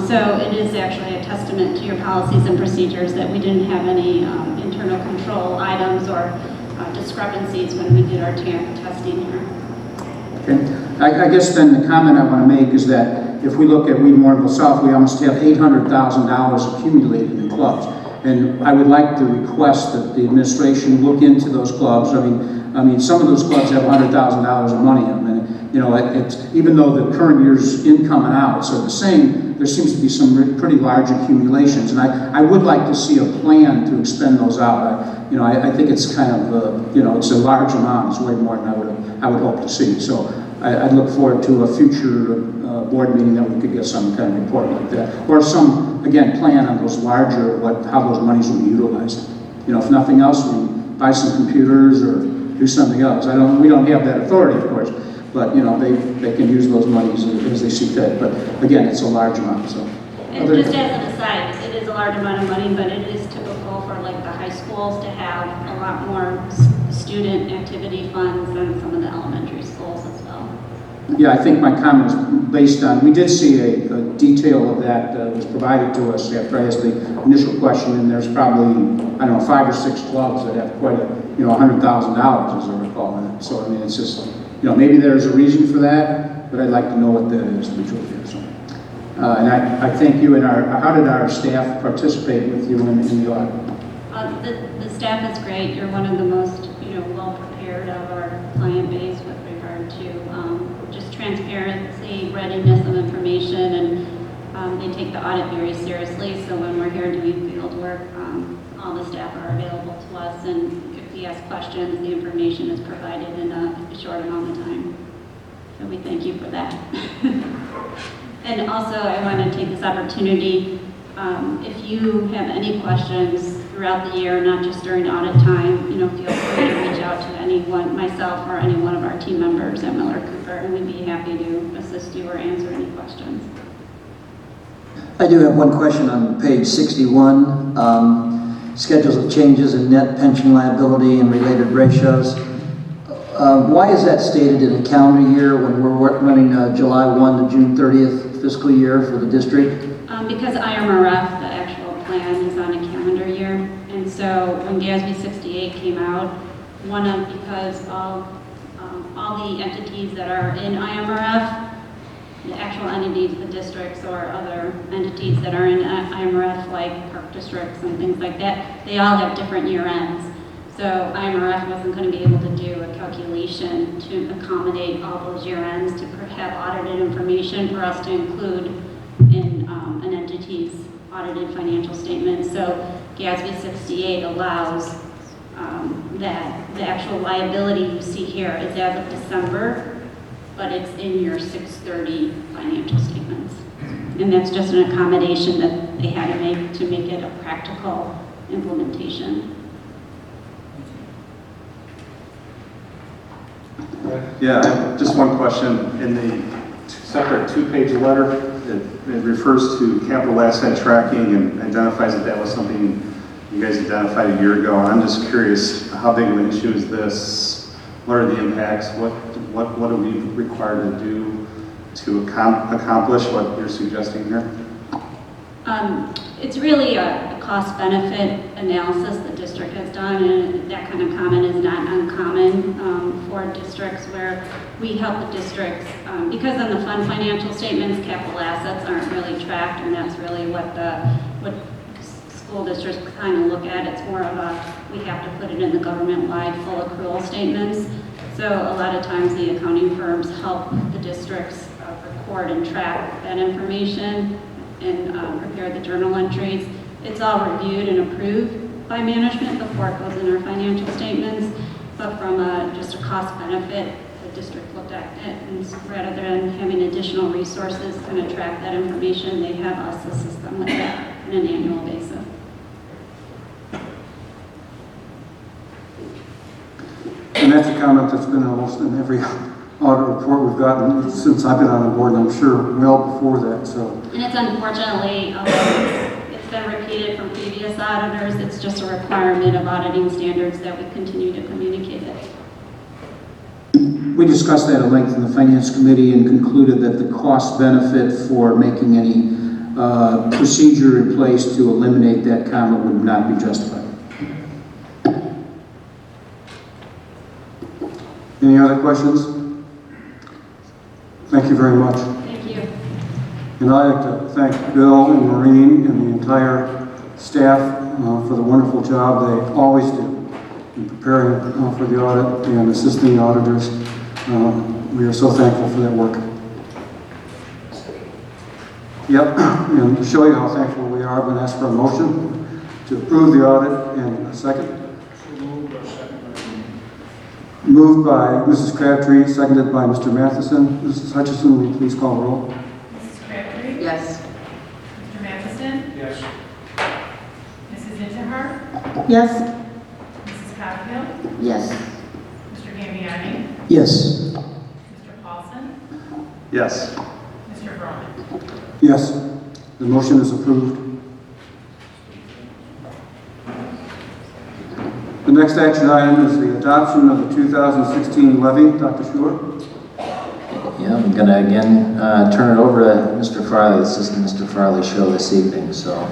So it is actually a testament to your policies and procedures that we didn't have any internal control items or discrepancies when we did our testing here. Okay. I guess then the comment I want to make is that if we look at Warrenville South, we almost have $800,000 accumulated in clubs. And I would like to request that the administration look into those clubs. I mean, some of those clubs have $100,000 of money in them, and you know, it's even though the current year's income and outs are the same, there seems to be some pretty large accumulations, and I would like to see a plan to expend those out. I think it's kind of it's a large amount. It's way more than I would hope to see. So I'd look forward to a future board meeting that we could get some kind of report like that, or some again plan on those larger how those monies will be utilized. You know, if nothing else, we buy some computers or do something else. We don't have that authority, of course, but you know, they can use those monies as they see fit. But again, it's a large amount. So, and just as an aside, it is a large amount of money, but it is typical for like the high schools to have a lot more student activity funds than some of the elementary schools as well. Yeah, I think my comment is based on, we did see a detail of that was provided to us after I asked the initial question, and there's probably, I don't know, 5 or 6 clubs that have quite a, $100,000 as I recall in it. So, I mean, it's just, maybe there's a reason for that, but I'd like to know what that is to be truthful. So, and I thank you, and how did our staff participate with you in the audit? The staff is great. You're one of the most, well-prepared of our client base with regard to just transparency, readiness of information, and they take the audit very seriously. So when we're here doing field work, all the staff are available to us, and if we ask questions, the information is provided in a short amount of time. So we thank you for that. And also, I want to take this opportunity If you have any questions throughout the year, not just during audit time, feel free to reach out to anyone, myself or any one of our team members at Miller Cooper, and we'd be happy to assist you or answer any questions. I do have one question on page 61. Schedules of changes in net pension liability and related ratios. Why is that stated in a calendar year when we're running July 1 to June 30th fiscal year for the district? Because IMRF, the actual plan, is on a calendar year, and so when GASB 68 came out, because all the entities that are in IMRF, the actual entities, the districts or other entities that are in IMRF, like park districts and things like that, they all have different year ends. So IMRF wasn't going to be able to do a calculation to accommodate all those year ends to have audited information for us to include in an entity's audited financial statements. So GASB 68 allows that the actual liability you see here is as of December, but it's in your 6/30 financial statements. And that's just an accommodation that they had to make it a practical implementation. Yeah, I have just one question. In the separate two-page letter, it refers to capital asset tracking and identifies that was something you guys identified a year ago. And I'm just curious, how big of an issue is this? What are the impacts? What are we required to do to accomplish what you're suggesting here? It's really a cost-benefit analysis the district has done, and that kind of comment is not uncommon for districts where we help the districts. Because on the fund financial statements, capital assets aren't really tracked, and that's really what school districts kind of look at. It's more of we have to put it in the government-wide full accrual statements. So a lot of times the accounting firms help the districts record and track that information and prepare the journal entries. It's all reviewed and approved by management before it goes in our financial statements. But from just a cost benefit, the district looked at it, and rather than having additional resources kind of track that information, they have us assist them with that on an annual basis. And that's a comment that's been almost in every audit report we've gotten since I've been on the board, and I'm sure well before that. So. And it's unfortunately, it's been repeated from previous auditors. It's just a requirement of auditing standards that we continue to communicate it. We discussed that at length in the Finance Committee and concluded that the cost benefit for making any procedure in place to eliminate that comment would not be justified. Any other questions? Thank you very much. Thank you. And I'd like to thank Bill and Maureen and the entire staff for the wonderful job they always do in preparing for the audit and assisting auditors. We are so thankful for that work. Yep, and to show you how thankful we are, I'm going to ask for a motion to approve the audit and a second. Moved by Mrs. Crabtree, seconded by Mr. Matheson. Mrs. Hutchison, will you please call the roll? Mrs. Crabtree? Yes. Mr. Matheson? Yes. Mrs. Interhart? Yes. Mrs. Copfield? Yes. Mr. Gambiani? Yes. Mr. Paulson? Yes. Mr. Broman? Yes, the motion is approved. The next action item is the adoption of the 2016 levy. Dr. Schuler? Yeah, I'm going to again turn it over to Mr. Farley. This is the Mr. Farley show this evening, so.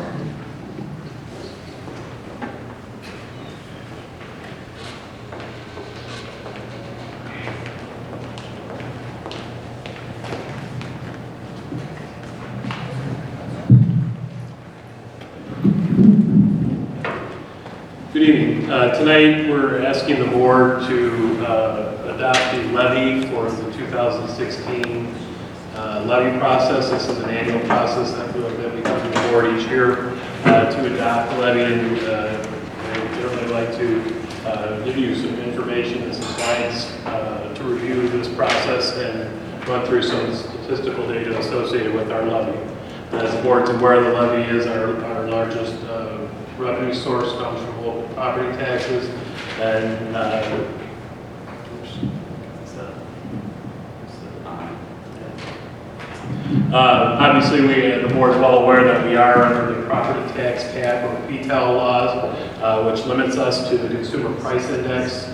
Good evening. Tonight we're asking the board to adopt the levy for the 2016 levy process. This is an annual process that we come to the board each year to adopt the levy. And I would generally like to give you some information and some slides to review this process and run through some statistical data associated with our levy. As the board's aware, the levy is our largest revenue source, comes from local property taxes, and obviously, the board is well aware that we are under the property tax cap or PTEL laws, which limits us to the consumer price index,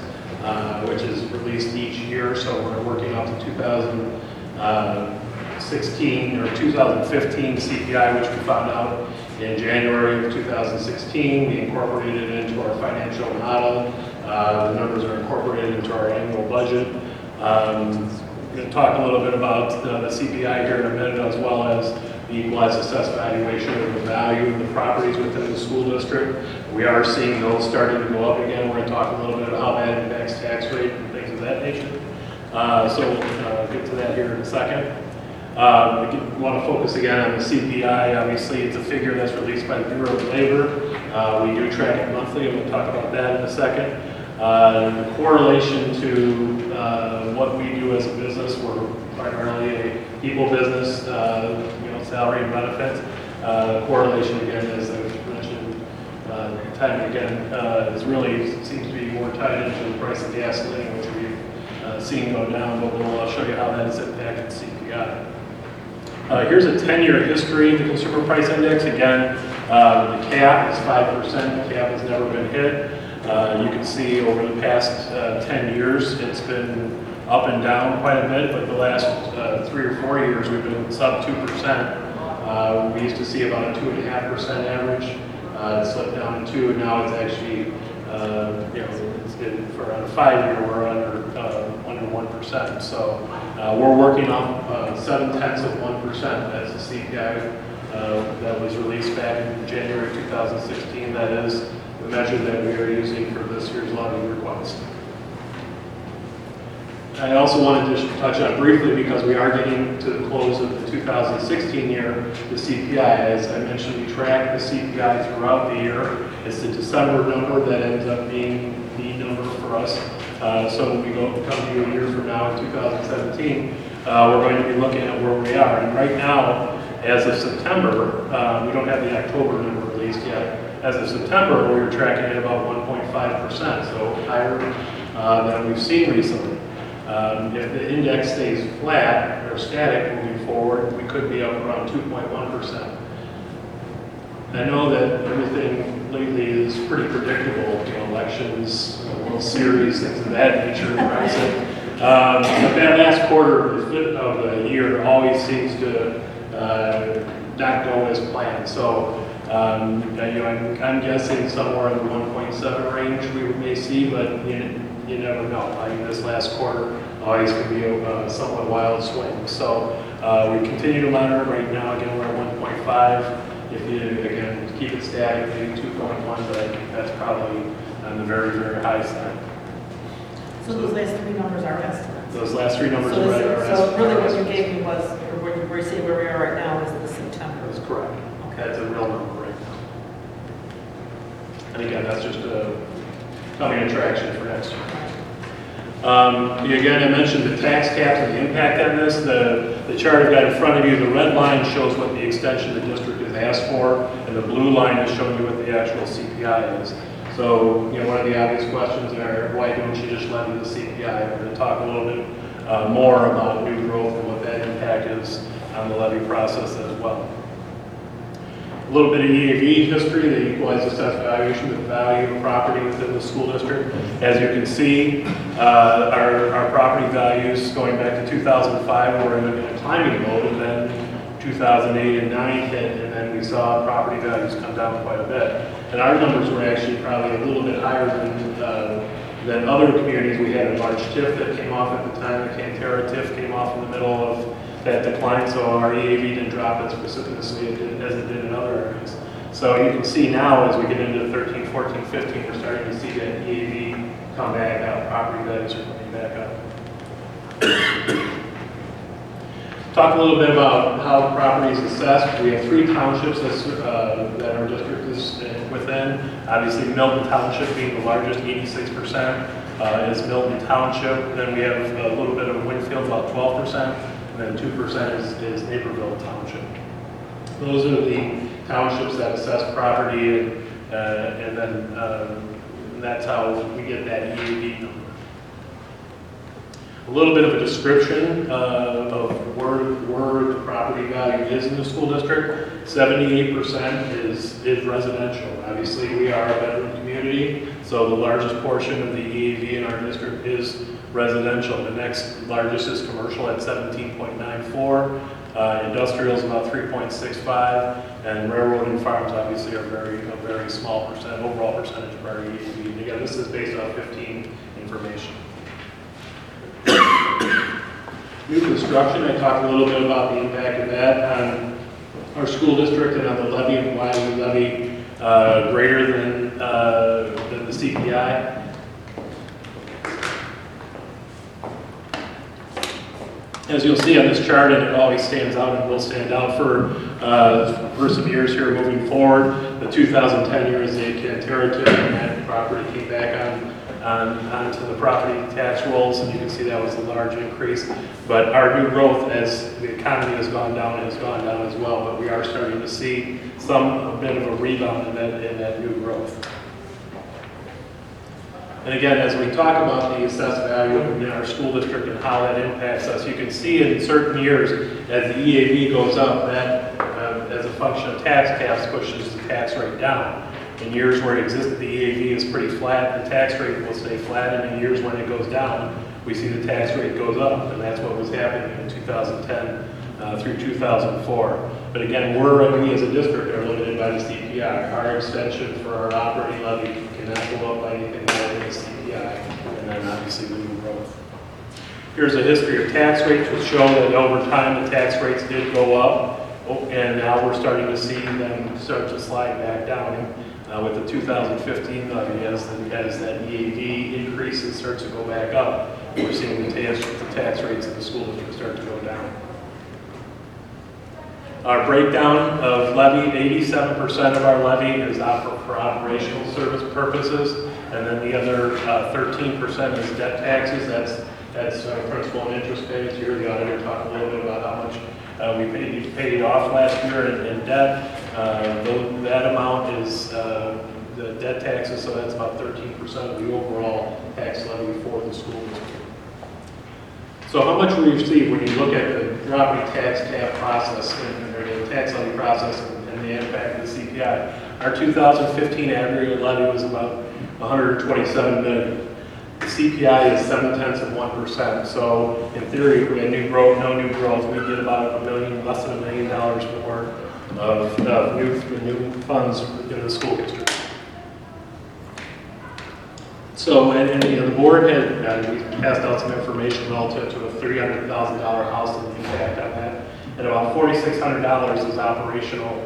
which is released each year. So we're working off the 2016 or 2015 CPI, which we found out in January of 2016. We incorporated it into our financial model. The numbers are incorporated into our annual budget. We're going to talk a little bit about the CPI here in a minute, as well as the equalized assessed valuation of the value of the properties within the school district. We are seeing those starting to go up again. We're going to talk a little bit about how that impacts tax rate and things of that nature. So we'll get to that here in a second. We want to focus again on the CPI. Obviously, it's a figure that's released by the Bureau of Labor. We do track it monthly, and we'll talk about that in a second. The correlation to what we do as a business, we're primarily a people business, salary and benefits. Correlation, again, as I've mentioned time and again, is really seems to be more tied into the price of gasoline, which we've seen go down, but we'll show you how that has impacted CPI. Here's a 10-year history of the Consumer Price Index. Again, the cap is 5%. The cap has never been hit. You can see over the past 10 years, it's been up and down quite a bit, but the last 3 or 4 years, we've been sub 2%. We used to see about a 2.5% average. It slipped down to 2, and now it's actually, for a 5-year, we're under 1%. So we're working on 0.7% as the CPI that was released back in January 2016. That is the measure that we are using for this year's levy request. I also wanted to touch on briefly, because we are getting to the close of the 2016 year, the CPI. As I mentioned, we track the CPI throughout the year. It's the December number that ends up being the number for us. So when we come to you a year from now in 2017, we're going to be looking at where we are. And right now, as of September, we don't have the October number released yet. As of September, we were tracking at about 1.5%, so higher than we've seen recently. If the index stays flat or static moving forward, we could be up around 2.1%. I know that everything lately is pretty predictable, elections, World Series, things of that nature, Brexit. But that last quarter of the year always seems to not go as planned. So I'm guessing somewhere in the 1.7 range we may see, but you never know. I mean, this last quarter always can be a somewhat wild swing. So we continue to monitor it. Right now. Again, we're at 1.5. If you, again, keep it static, maybe 2.1, but I think that's probably on the very, very high side. So those last 3 numbers are estimates? Those last 3 numbers are estimates. So really what you gave me was, or what we're seeing where we are right now is the September. That's correct. Okay. That's a real number right now. And again, that's just a coming attraction for next year. Again, I mentioned the tax caps and the impact on this. The chart I've got in front of you, the red line shows what the extension the district has asked for, and the blue line is showing you what the actual CPI is. So, one of the obvious questions are, why don't you just levy the CPI? We're going to talk a little bit more about new growth and what that impact is on the levy process as well. A little bit of EAV history, the equalized assessed valuation of the value of property within the school district. As you can see, our property values going back to 2005 were in a climbing mode, and then 2008 and 9 hit, and then we saw property values come down quite a bit. And our numbers were actually probably a little bit higher than other communities. We had a large TIF that came off at the time. The Cantera TIF came off in the middle of that decline, so our EAV didn't drop as precipitously as it did in other areas. So you can see now, as we get into 13, 14, 15, we're starting to see that EAV come back up. Property values are coming back up. Talk a little bit about how the property is assessed. We have 3 townships that our district is within. Obviously, Milton Township being the largest, 86% is Milton Township. Then we have a little bit of Winfield, about 12%. And then 2% is Naperville Township. Those are the townships that assess property, and then that's how we get that EAV number. A little bit of a description of where the property value is in the school district. 78% is residential. Obviously, we are a veteran community, so the largest portion of the EAV in our district is residential. The next largest is commercial at 17.94. Industrial is about 3.65, and railroad and farms obviously are a very small overall percentage of our EAV. And again, this is based on 15 information. New construction, I talked a little bit about the impact of that on our school district and on the levy and why we levy greater than the CPI. As you'll see on this chart, and it always stands out and will stand out for some years here moving forward. The 2010 year is the Cantera tip, and that property came back onto the property tax rolls, and you can see that was a large increase. But our new growth, as the economy has gone down as well. But we are starting to see a bit of a rebound in that new growth. And again, as we talk about the assessed value in our school district and how that impacts us, you can see in certain years as the EAV goes up, that as a function of tax caps pushes the tax rate down. In years where the EAV is pretty flat, the tax rate will stay flat, and in years when it goes down, we see the tax rate goes up, and that's what was happening in 2010 through 2004. But again, we as a district are limited by the CPI. Our extension for our operating levy cannot go up by anything more than the CPI, and then obviously the new growth. Here's a history of tax rates, which show that over time the tax rates did go up, and now we're starting to see them start to slide back down. With the 2015 levy, as that EAV increases, starts to go back up, we're seeing the tax rates in the school district start to go down. Our breakdown of levy, 87% of our levy is for operational service purposes, and then the other 13% is debt taxes. That's principal and interest payments. You heard the auditor talk a little bit about how much we paid off last year in debt. That amount is the debt taxes, so that's about 13% of the overall tax levy for the school district. So how much we receive when you look at the property tax cap process or the tax levy process and the impact of the CPI. Our 2015 aggregate levy was about $127 million. The CPI is 0.7%. So in theory, if we had no new growth, we'd get about less than $1 million more of new funds in the school district. So, and the board had we passed out some information relative to a $300,000 house and the impact on that, and about $4,600 is operational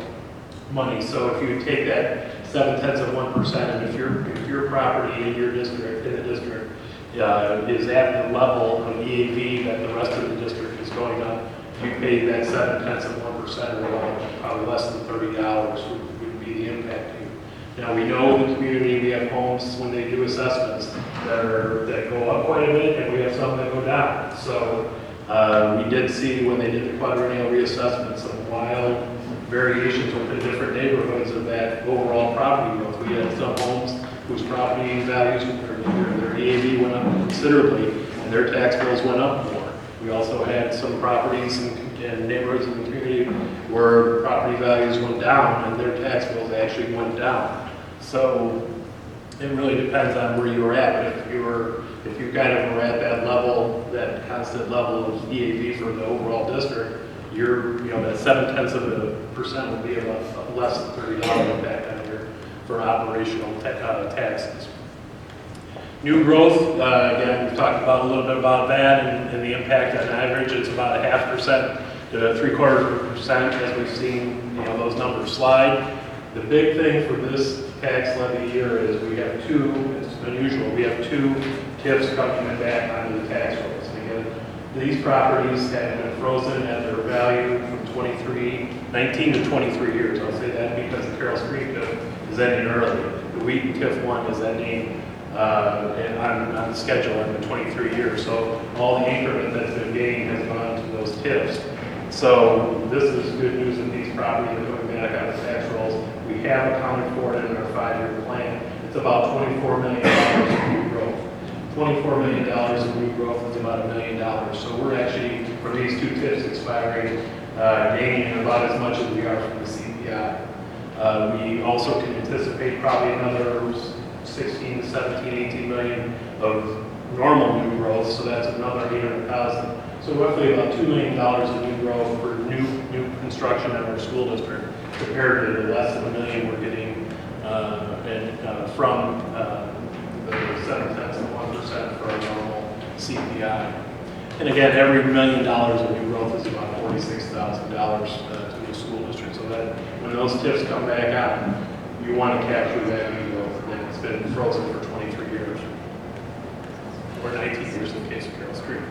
money. So if you take that 0.7%, and if your property in the district is at the level of EAV that the rest of the district is going up, you pay that 0.7%, or probably less than $30 would be the impact. Now we know the community, we have homes when they do assessments that go up quite a bit, and we have some that go down. So we did see when they did the quadrennial reassessment some wild variations within different neighborhoods of that overall property growth. We had some homes whose property values, their EAV went up considerably, and their tax bills went up more. We also had some properties and neighborhoods in the community where property values went down and their tax bills actually went down. So it really depends on where you were at. But if you kind of were at that level, that constant level of EAV for the overall district, that 0.7% would be about less than $30 impact on your for operational taxes. New growth, again, we've talked about a little bit about that and the impact on average. It's about 0.5% to 0.75% as we've seen those numbers slide. The big thing for this tax levy year is we have it's unusual, we have two TIFs coming back onto the tax rolls. Again, these properties have been frozen at their value from 19 to 23 years. I'll say that because the Carroll Street TIF is ending early. The Wheaton TIF 1 is ending on the schedule in the 23 years. So all the increment that's been gained has gone to those TIFs. So this is good news that these properties are coming back on the tax rolls. We have accounted for it in our 5-year plan. It's about $24 million in new growth. $24 million in new growth is about $1 million. So we're actually, for these two TIFs expiring, gaining about as much as we are from the CPI. We also can anticipate probably another 16 to 17, 18 million of normal new growth, so that's another 800,000. So roughly about $2 million of new growth for new construction in our school district, compared to the less than $1 million we're getting from the 0.7% for our normal CPI. And again, every $1 million of new growth is about $46,000 to the school district. So that when those TIFs come back on, you want to capture that new growth that's been frozen for 23 years, or 19 years in the case of Carroll Street.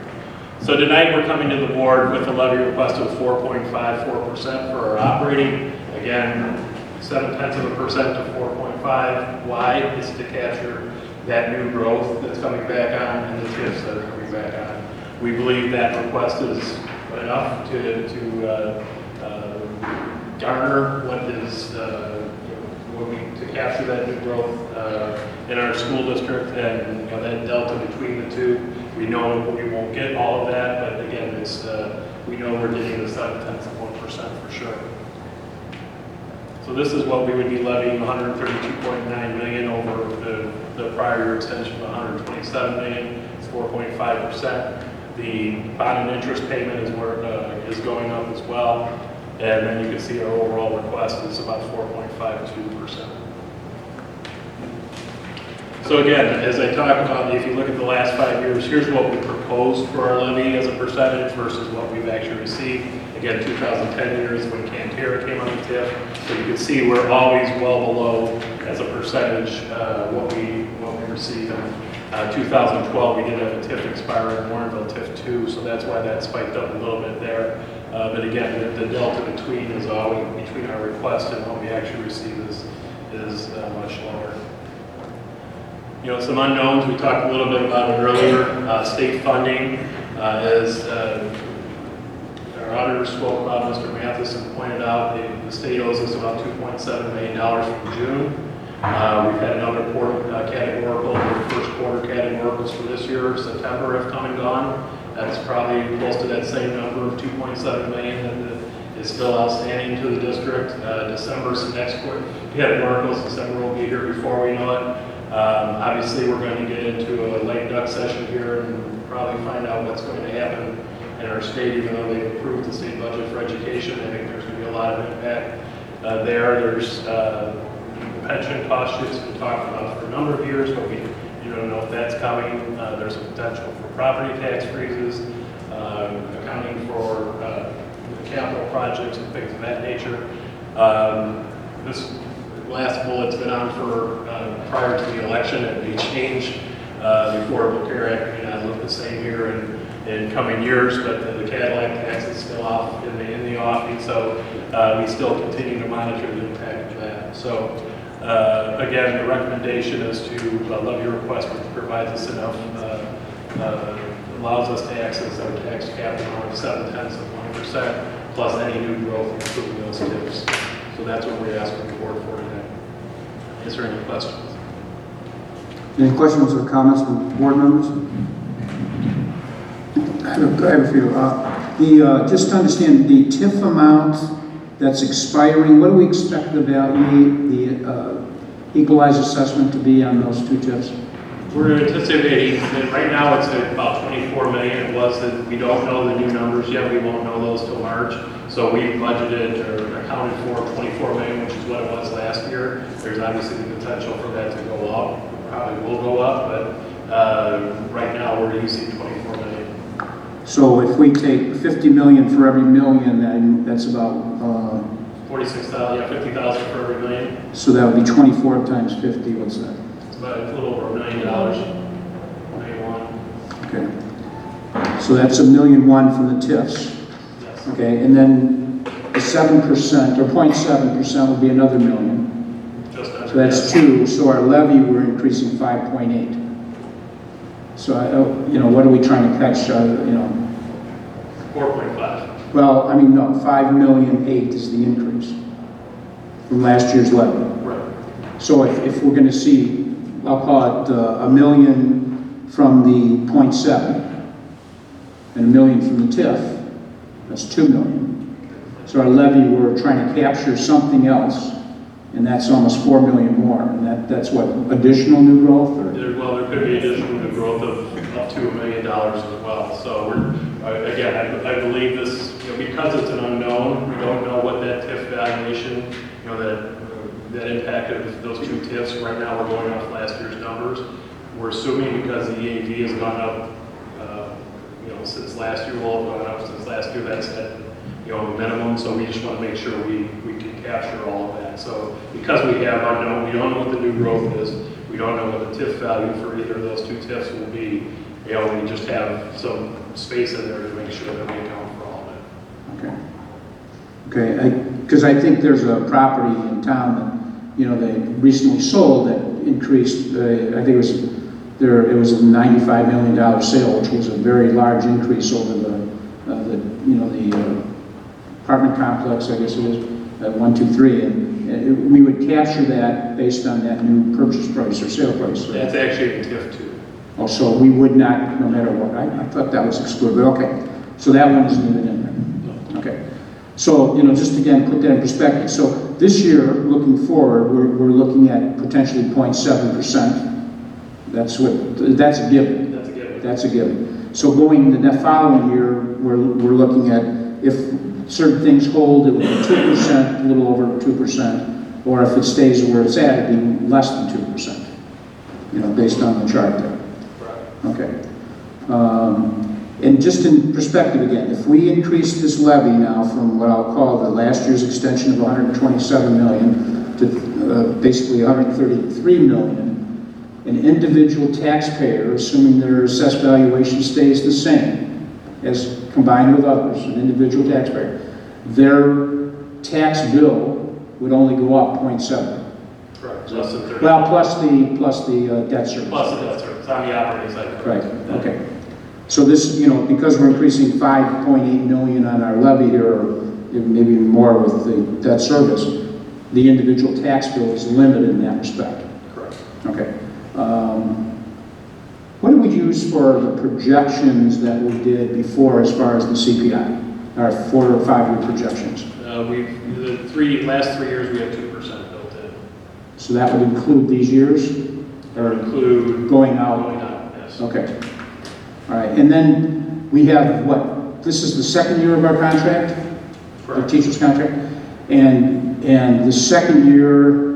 So tonight we're coming to the board with a levy request of 4.54% for our operating. Again, 0.7% to 4.5. Why? Is to capture that new growth that's coming back on and the TIFs that are coming back on. We believe that request is enough to garner what is to capture that new growth in our school district, and that delta between the two. We know we won't get all of that, but again, it's we know we're getting the 0.7% for sure. So this is what we would be levying: 132.9 million over the prior year extension of 127 million. It's 4.5%. The bond and interest payment is where is going up as well, and then you can see our overall request is about 4.52%. So again, as I talk about, if you look at the last 5 years, here's what we proposed for our levy as a percentage versus what we've actually received. Again, 2010 years when Cantera came on the TIF, so you can see we're always well below as a percentage what we receive. In 2012, we did have a TIF expire in Warrenville, TIF 2, so that's why that spiked up a little bit there. But again, the delta between is always between our request and what we actually receive is much lower. Some unknowns, we talked a little bit about it earlier. State funding, as our auditor spoke about, Mr. Matheson pointed out, the state owes us about $2.7 million from June. We've had another categorical, the first quarter categoricals for this year, September, have come and gone. That's probably close to that same number of 2.7 million that is still outstanding to the district. December is the next quarter. Categoricals, December will be here before we know it. Obviously, we're going to get into a late duck session here and probably find out what's going to happen in our state, even though they've approved the state budget for education. I think there's going to be a lot of impact there. There's pension cost shifts been talked about for a number of years, but you don't know if that's coming. There's a potential for property tax freezes, accounting for capital projects and things of that nature. This last bullet's been on for prior to the election. It may change. The Affordable Care Act may not look the same here in coming years, but the Cadillac tax is still off in the offing, so we still continue to monitor the impact of that. So again, the recommendation is to levy a request which provides us enough, allows us to access our tax cap amount of 0.7% plus any new growth, including those TIFs. So that's what we're asking the board for today. Is there any questions? Any questions or comments from board members? I have a few. Just to understand the TIF amount that's expiring, what do we expect the value, the equalized assessment to be on those two TIFs? We're anticipating that right now it's at about 24 million. It was that we don't know the new numbers yet. We won't know those till March. So we budgeted or accounted for 24 million, which is what it was last year. There's obviously the potential for that to go up. Probably will go up, but right now we're using 24 million. So if we take 50 million for every million, then that's about 46,000, yeah, 50,000 for every million. So that would be 24 times 50. What's that? It's about a little over $1 million. Okay. So that's $1.1 million from the TIFs. Yes. Okay, and then the 7% or 0.7% would be another $1 million. Just under. So that's 2. So our levy, we're increasing 5.8. So what are we trying to catch? 4.5. Well, I mean, no, 5,000,008 is the increase from last year's levy. Right. So if we're gonna see, I'll call it a million from the 0.7 and a million from the TIF, that's 2 million. So our levy, we're trying to capture something else, and that's almost 4 million more. And that's what, additional new growth? Or? Well, there could be additional new growth of up to $1 million as well. So again, I believe this, because it's an unknown, we don't know what that TIF valuation, that impacted those two TIFs. Right now, we're going off last year's numbers. We're assuming because the EAV has gone up, since last year, well, gone up since last year, that's at, minimum. So we just want to make sure we can capture all of that. So because we have unknown, we don't know what the new growth is. We don't know what the TIF value for either of those two TIFs will be. We just have some space in there to make sure that we account for all of it. Okay. Okay, because I think there's a property in town that, they recently sold that increased, I think it was a $95 million sale, which was a very large increase over the apartment complex, I guess it is, 1, 2, 3, and we would capture that based on that new purchase price or sale price. Right? That's actually in TIF 2. Oh, so we would not, no matter what. I thought that was excluded, but okay. So that one isn't even in there. Okay. So, just again, put that in perspective. So this year, looking forward, we're looking at potentially 0.7%. That's a given. That's a given. That's a given. So going the following year, we're looking at, if certain things hold, it would be 2%, a little over 2%, or if it stays where it's at, it'd be less than 2%, based on the chart there. Okay. And just in perspective again, if we increase this levy now from what I'll call the last year's extension of 127 million to basically 133 million, an individual taxpayer, assuming their assessed valuation stays the same as combined with others, an individual taxpayer, their tax bill would only go up 0.7. Correct. Less than 30. Well, plus the debt service. Plus the debt service on the operating side. Right. Okay. So this, because we're increasing 5.8 million on our levy here, or maybe more with the debt service, the individual tax bill is limited in that respect. Correct. Okay. What did we use for the projections that we did before as far as the CPI, our 4 or 5 year projections? The last 3 years we have 2% built in. So that would include these years? Or include going out? Going out, yes. Okay. All right. And then we have what? This is the second year of our contract? Correct. The teacher's contract? And the second year,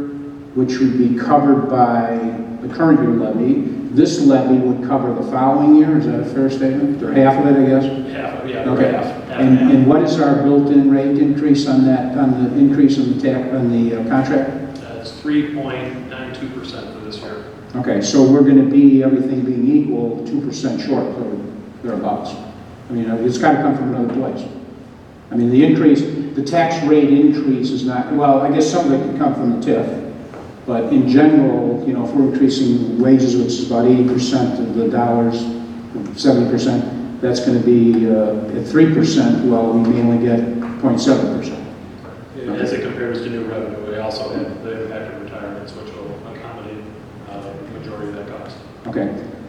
which would be covered by the current year levy, this levy would cover the following year. Is that a fair statement? Or half of it, I guess? Half of it, yeah. Okay. Half. And what is our built-in rate increase on that, on the increase in the contract? It's 3.92% for this year. Okay, so we're going to be, everything being equal, 2% short, or thereabouts. I mean, it's got to come from another place. I mean, the tax rate increase is not, well, I guess some of it can come from the TIF, but in general, if we're increasing wages, which is about 80% of the dollars, 70%, that's going to be at 3%, well, we may only get 0.7%. As it compares to new revenue, we also have the impact of retirements, which will accommodate the majority of that cost. Okay.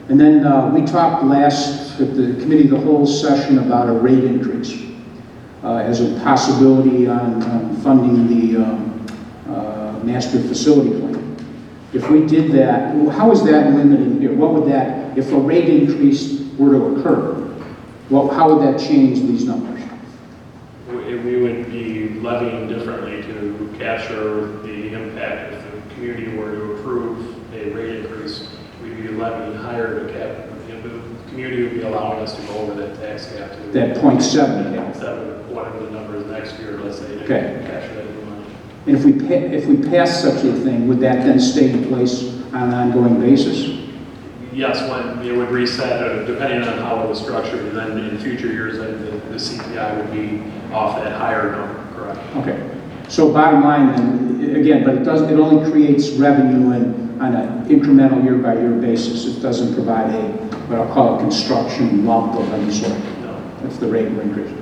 And then we talked last at the committee of the whole session about a rate increase as a possibility on funding the master facility plan. If we did that, how is that limited here? What would that, if a rate increase were to occur, how would that change these numbers? We would be levying differently to capture the impact. If the community were to approve a rate increase, we'd be levying higher to cap. The community would be allowing us to go over that tax cap. To that 0.7 cap. Whatever the number is next year, let's say, to capture that new money. And if we pass such a thing, would that then stay in place on an ongoing basis? Yes, when it would reset, depending on how it was structured, and then in future years, then the CPI would be off that higher number, correct? Okay. So bottom line then, again, but it only creates revenue on an incremental year-by-year basis. It doesn't provide what I'll call a construction lump of any sort. No. If the rate were increased.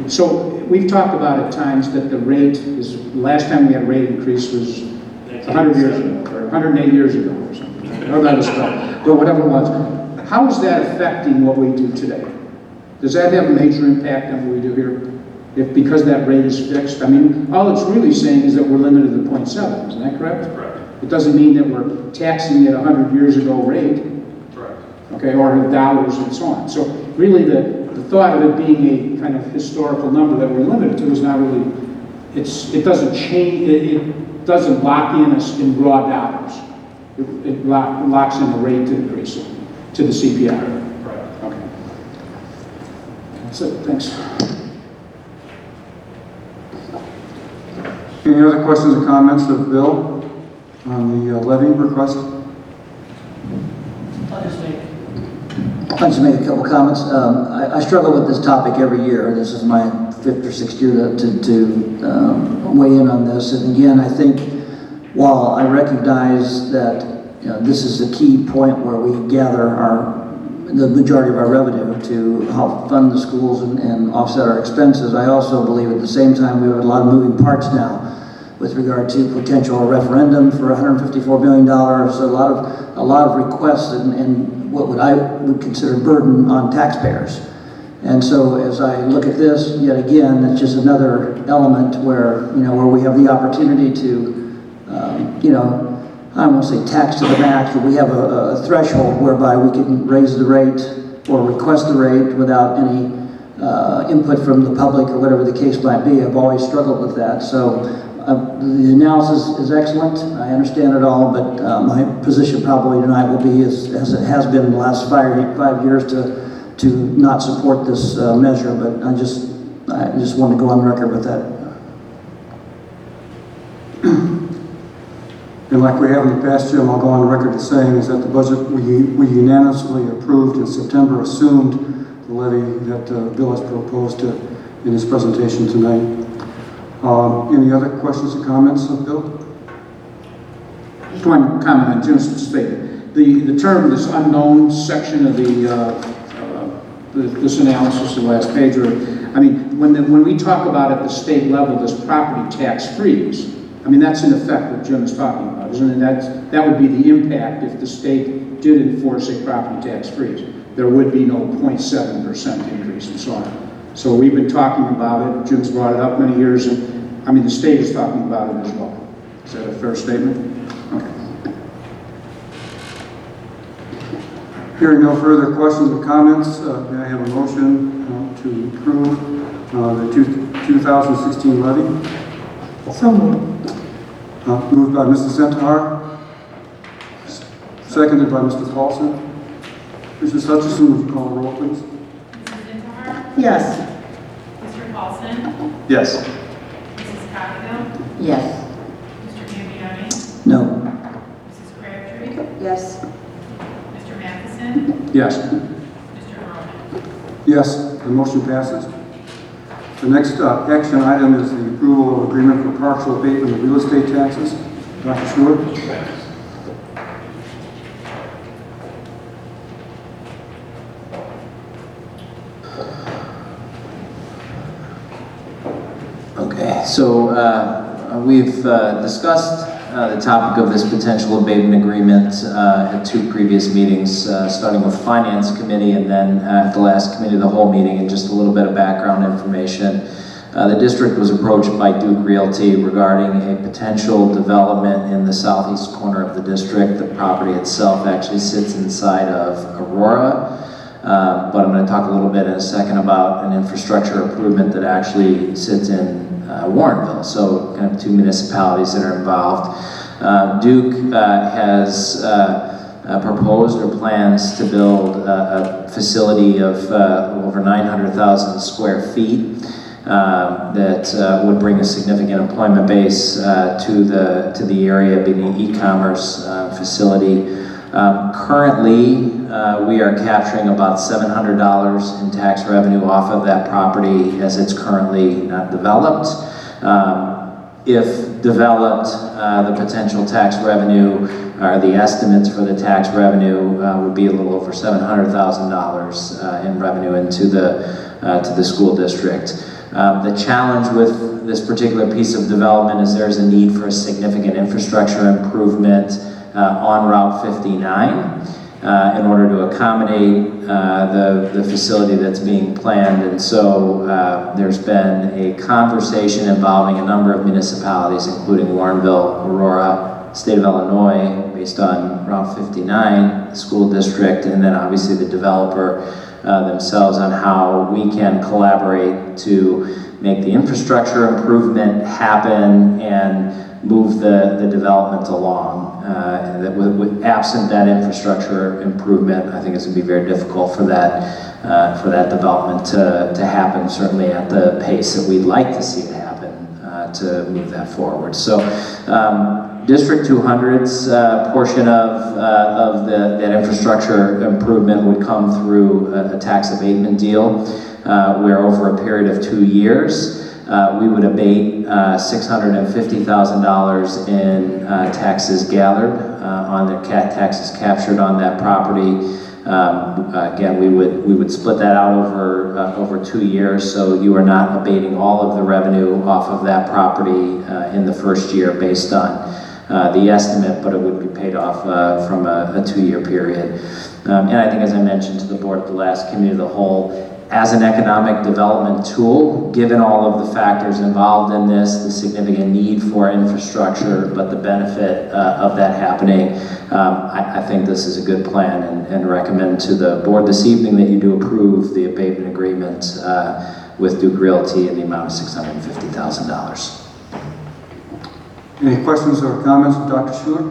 So we've talked about at times that the rate is, last time we had a rate increase was 100 years ago, or 108 years ago or something. Or that was but whatever it was. How is that affecting what we do today? Does that have a major impact on what we do here? If because that rate is fixed? I mean, all it's really saying is that we're limited to 0.7, isn't that correct? Correct. It doesn't mean that we're taxing at a 100 years ago rate. Correct. Okay, or dollars and so on. So really the thought of it being a kind of historical number that we're limited to is not really, it doesn't change, it doesn't lock in us in raw dollars. It locks in the rate increase to the CPI. Right. Okay. That's it, thanks. Any other questions or comments of Bill on the levy request? I'd like to make a couple comments. I struggle with this topic every year. This is my 5th or 6th year to weigh in on this. And again, I think while I recognize that this is the key point where we gather the majority of our revenue to help fund the schools and offset our expenses, I also believe at the same time we have a lot of moving parts now with regard to potential referendum for $154 billion, a lot of requests and what I would consider burden on taxpayers. And so as I look at this, yet again, it's just another element where, where we have the opportunity to, I won't say tax to the max, but we have a threshold whereby we can raise the rate or request the rate without any input from the public or whatever the case might be. I've always struggled with that. So the analysis is excellent. I understand it all, but my position probably tonight will be, as it has been in the last 5 years, to not support this measure. But I just want to go on record with that. And like we have in the past, Jim, I'll go on record as saying is that the budget we unanimously approved in September assumed the levy that Bill has proposed in his presentation tonight. Any other questions or comments of Bill? Just one comment on Jim's statement. The term, this unknown section of this analysis, the last page, when we talk about at the state level this property tax freeze, that's in effect what Jim is talking about, isn't it? That would be the impact if the state did enforce a property tax freeze. There would be no 0.7% increase and so on. So we've been talking about it. Jim's brought it up many years, and the state is talking about it as well. Is that a fair statement? Okay. Hearing no further questions or comments, may I have a motion to approve the 2016 levy? So moved. Moved by Mr. Centar, seconded by Mr. Paulson. Mrs. Hutchison, would you call the roll, please? Mrs. Centar? Yes. Mr. Paulson? Yes. Mrs. Cottigill? Yes. Mr. Gambioni? No. Mrs. Crabtree? Yes. Mr. Matheson? Yes. Mr. Roman? Yes, the motion passes. The next action item is the approval of agreement for partial abatement of real estate taxes. Dr. Stewart? Okay, so we've discussed the topic of this potential abatement agreement at 2 previous meetings, starting with Finance Committee and then at the last Committee of the Whole meeting, and just a little bit of background information. The district was approached by Duke Realty regarding a potential development in the southeast corner of the district. The property itself actually sits inside of Aurora, but I'm going to talk a little bit in a second about an infrastructure improvement that actually sits in Warrenville, so kind of 2 municipalities that are involved. Duke has proposed or plans to build a facility of over 900,000 square feet that would bring a significant employment base to the area, being an e-commerce facility. Currently, we are capturing about $700 in tax revenue off of that property as it's currently not developed. If developed, the potential tax revenue, or the estimates for the tax revenue would be a little over $700,000 in revenue into the to the school district. The challenge with this particular piece of development is there's a need for a significant infrastructure improvement on Route 59 in order to accommodate the facility that's being planned. And so there's been a conversation involving a number of municipalities, including Warrenville, Aurora, State of Illinois, based on Route 59, the school district, and then obviously the developer themselves on how we can collaborate to make the infrastructure improvement happen and move the development along. Absent that infrastructure improvement, I think it's going to be very difficult for that development to happen, certainly at the pace that we'd like to see it happen to move that forward. So District 200's portion of that infrastructure improvement would come through a tax abatement deal where over a period of 2 years we would abate $650,000 in taxes gathered on the taxes captured on that property. Again, we would split that out over 2 years, so you are not abating all of the revenue off of that property in the first year based on the estimate, but it would be paid off from a 2-year period. And I think, as I mentioned to the board at the last committee of the whole, as an economic development tool, given all of the factors involved in this, the significant need for infrastructure, but the benefit of that happening, I think this is a good plan and recommend to the board this evening that you do approve the abatement agreement with Duke Realty in the amount of $650,000. Any questions or comments of Dr. Schuler?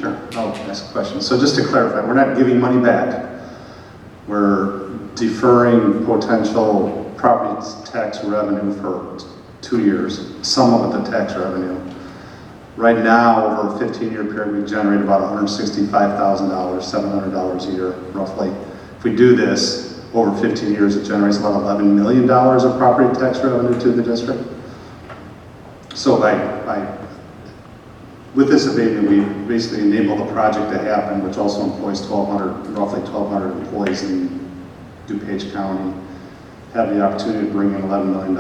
Sure, I'll ask a question. So just to clarify, we're not giving money back. We're deferring potential property tax revenue for 2 years, some of the tax revenue. Right now, over a 15-year period, we generate about $165,000, $700 a year, roughly. If we do this over 15 years, it generates about $11 million of property tax revenue to the district. So with this abatement, we basically enable the project to happen, which also employs roughly 1,200 employees in DuPage County, have the opportunity to bring in $11 million,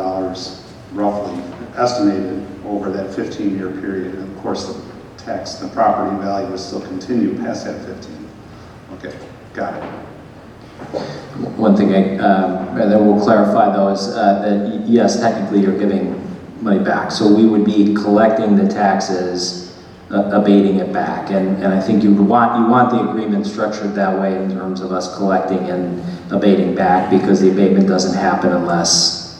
roughly, estimated over that 15-year period. And of course, the property value will still continue past that 15. Okay, got it. One thing that we'll clarify though is that yes, technically you're giving money back. So we would be collecting the taxes, abating it back, and I think you want the agreement structured that way in terms of us collecting and abating back, because the abatement doesn't happen unless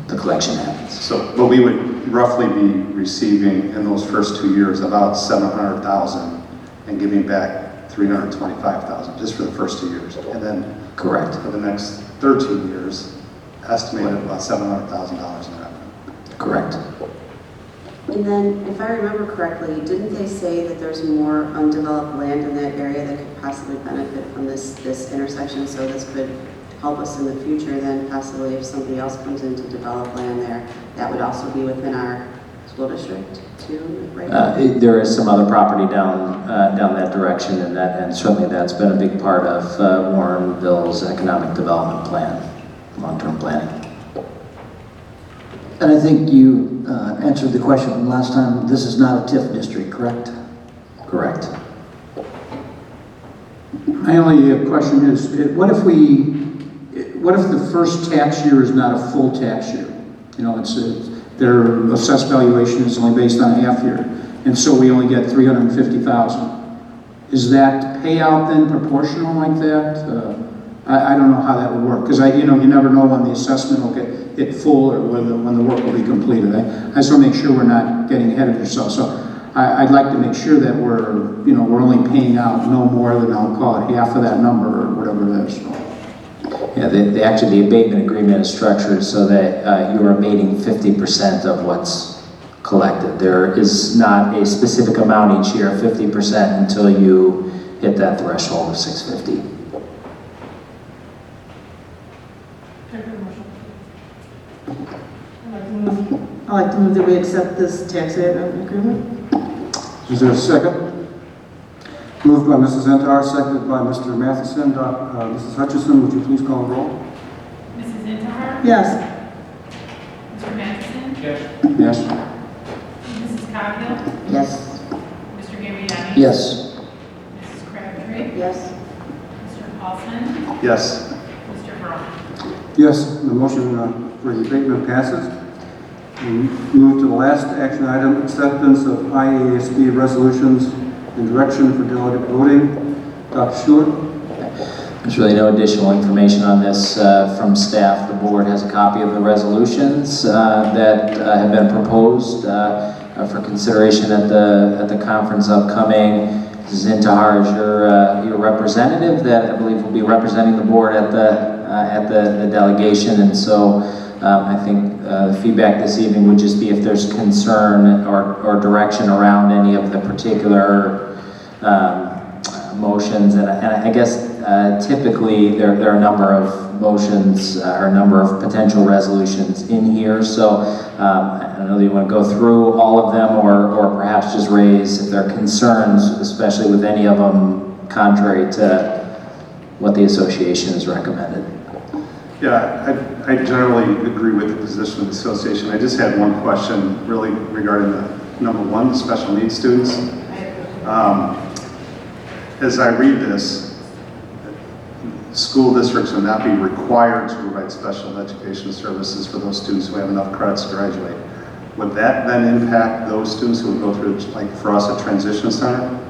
the collection happens. So, but we would roughly be receiving in those first 2 years about $700,000 and giving back $325,000 just for the first 2 years, and then correct for the next 13 years, estimated about $700,000 in revenue. Correct. And then, if I remember correctly, didn't they say that there's more undeveloped land in that area that could possibly benefit from this intersection, so this could help us in the future then possibly if somebody else comes in to develop land there, that would also be within our school district too, right? There is some other property down that direction, and certainly that's been a big part of Warrenville's economic development plan, long-term planning. And I think you answered the question from last time. This is not a TIF district, correct? Correct. My only question is, what if the first tax year is not a full tax year? You know, their assessed valuation is only based on a half year, and so we only get $350,000. Is that payout then proportional like that? I don't know how that would work, because you never know when the assessment will get full or when the work will be completed. I just want to make sure we're not getting ahead of yourself. So I'd like to make sure that we're only paying out no more than, I'll call it, half of that number or whatever it is. Yeah, the abatement agreement is structured so that you are abating 50% of what's collected. There is not a specific amount each year, 50%, until you hit that threshold of 650. I'd like to move that we accept this tax abatement agreement. Is there a second? Moved by Mrs. Intihar, seconded by Mr. Matheson. Mrs. Hutchison, would you please call the roll? Mrs. Intihar? Yes. Mr. Matheson? Yes. Yes. Mrs. Coghill? Yes. Mr. Gambiani? Yes. Mrs. Crabtree? Yes. Mr. Paulson? Yes. Mr. Brown? Yes, the motion for the abatement passes. We move to the last action item, acceptance of IASB resolutions and direction for delegate voting. Dr. Schuler? There's really no additional information on this from staff. The board has a copy of the resolutions that have been proposed for consideration at the conference upcoming. Mrs. Intihar is your representative that I believe will be representing the board at the delegation, and so I think the feedback this evening would just be if there's concern or direction around any of the particular motions, and I guess typically there are a number of motions or a number of potential resolutions in here, so I don't know that you want to go through all of them or perhaps just raise if there are concerns, especially with any of them contrary to what the association has recommended. Yeah, I generally agree with the position of the association. I just had one question really regarding the number one, the special needs students. As I read this, school districts will not be required to provide special education services for those students who have enough credits to graduate. Would that then impact those students who would go through, like for us, a transition center?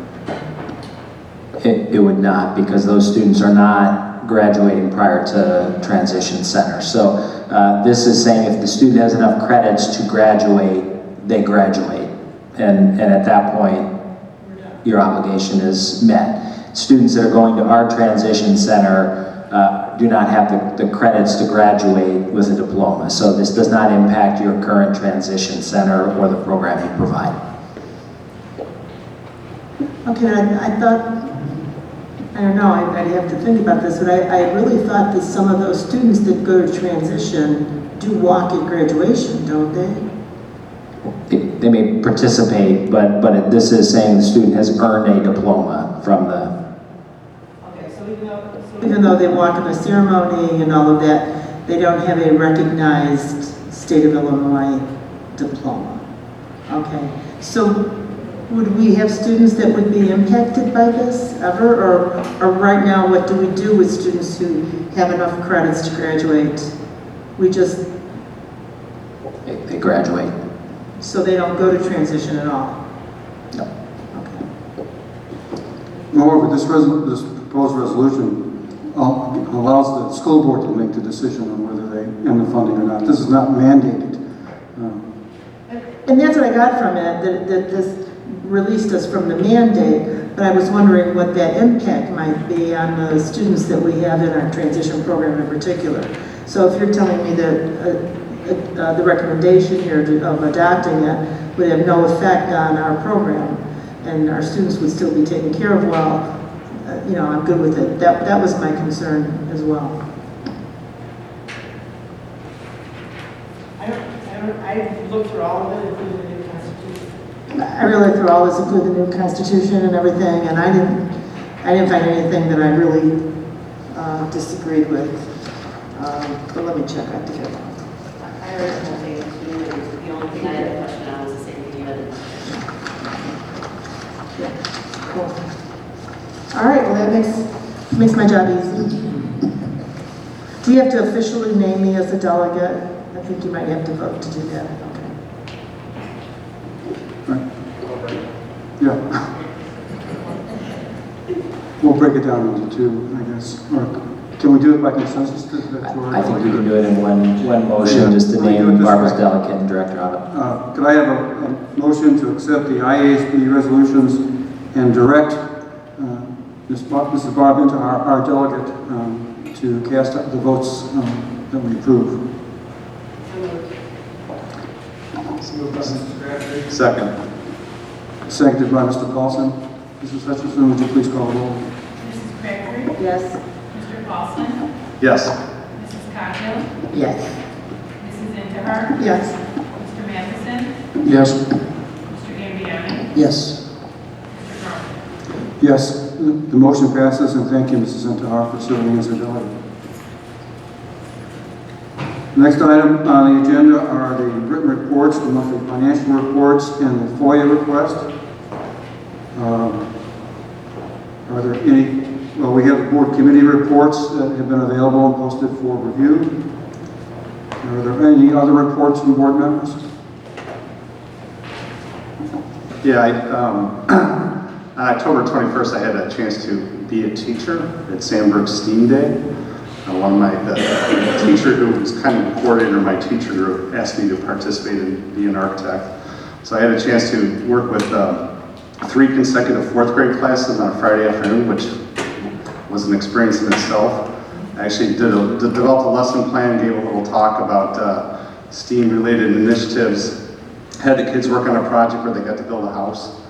It would not, because those students are not graduating prior to transition center. So this is saying if the student has enough credits to graduate, they graduate. And at that point, your obligation is met. Students that are going to our transition center do not have the credits to graduate with a diploma. So this does not impact your current transition center or the program you provide. Okay, I thought, I don't know, I'd have to think about this, but I really thought that some of those students that go to transition do walk at graduation, don't they? They may participate, but this is saying the student has earned a diploma from the... Okay, so even though they walk in the ceremony and all of that, they don't have a recognized state of Illinois diploma. Okay, so would we have students that would be impacted by this ever? Or right now, what do we do with students who have enough credits to graduate? We just... They graduate. So they don't go to transition at all? No. Okay. Moreover, this proposed resolution allows the school board to make the decision on whether they end the funding or not. This is not mandated. And that's what I got from it, that this released us from the mandate, but I was wondering what that impact might be on the students that we have in our transition program in particular. So if you're telling me that the recommendation here of adopting it would have no effect on our program, and our students would still be taken care of well, you know, I'm good with it. That was my concern as well. I looked through all of it, including the new Constitution. I really looked through all this, including the new Constitution and everything, and I didn't find anything that I really disagreed with. But let me check. I have to get it. I read the whole thing, the only thing I had a question on was the same thing you had. Yeah, cool. All right, well that makes my job easy. Do you have to officially name me as a delegate? I think you might have to vote to do that. Okay. Right. Yeah. We'll break it down into two, I guess. Or can we do it by consensus? I think we can do it in one motion, just to name Barbara's delegate and director of it. Could I have a motion to accept the IASB resolutions and direct Mrs. Barb into our delegate to cast the votes that we approve? Second. Seconded by Mr. Paulson. Mrs. Hutchinson, would you please call the roll? Mrs. Crabtree? Yes. Mr. Paulson? Yes. Mrs. Coghill? Yes. Mrs. Intihar? Yes. Mr. Matheson? Yes. Mr. Gambiani? Yes. Mr. Brown? Yes. The motion passes, and thank you, Mrs. Intihar, for serving as a delegate. Next item on the agenda are the written reports, the monthly financial reports, and the FOIA request. Are there any? Well, we have board committee reports that have been available and posted for review. Are there any other reports from board members? Yeah, on October 21st, I had a chance to be a teacher at Sandbrook STEAM Day. One of my teacher who was kind of the coordinator of my teacher group asked me to participate and be an architect. So I had a chance to work with 3 consecutive 4th grade classes on a Friday afternoon, which was an experience in itself. I actually developed a lesson plan, gave a little talk about STEAM-related initiatives. Had the kids work on a project where they got to build a house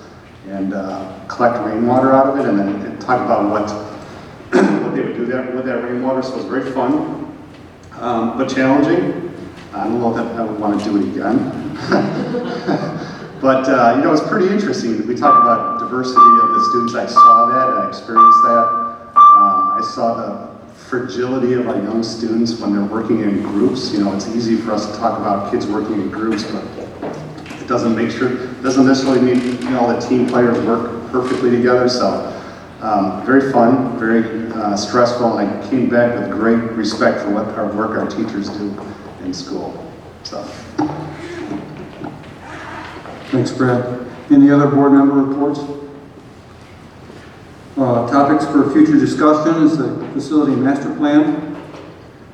and collect rainwater out of it, and then talk about what they would do with that rainwater. So it was very fun, but challenging. I don't know if I would want to do it again. But you know, it's pretty interesting. We talk about diversity of the students. I saw that, I experienced that. I saw the fragility of our young students when they're working in groups. You know, it's easy for us to talk about kids working in groups, but it doesn't necessarily mean, you know, the team players work perfectly together. So very fun, very stressful, and I came back with great respect for what our work our teachers do in school. So. Thanks, Brad. Any other board member reports? Topics for future discussion is the facility master plan.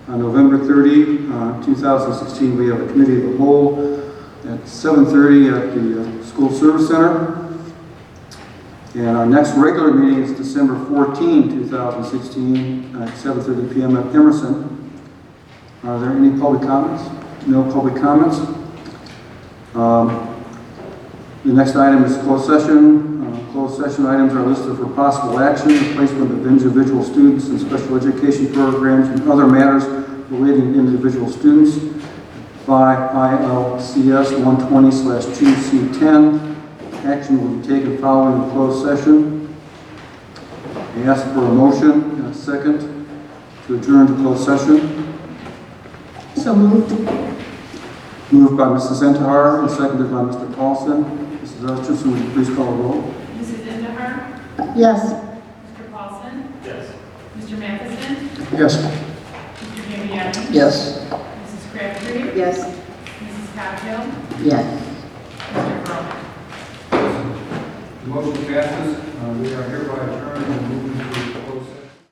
On November 30, 2016, we have a committee of the whole at 7:30 at the School Service Center. And our next regular meeting is December 14, 2016 at 7:30 p.m. at Emerson. Are there any public comments? No public comments. The next item is closed session. Closed session items are listed for possible action, the placement of individual students in special education programs and other matters relating to individual students by ILCS 120/2C10. Action will be taken following the closed session. I ask for a motion and a second to adjourn to closed session. So moved. Moved by Mrs. Intihar and seconded by Mr. Paulson. Mrs. Hutchinson, would you please call the roll? Mrs. Intihar? Yes. Mr. Paulson? Yes. Mr. Matheson? Yes. Mr. Gambiani? Yes. Mrs. Crabtree? Yes. Mrs. Coghill? Yes. Mr. Burrow? The motion passes. We are hereby adjourned and moving to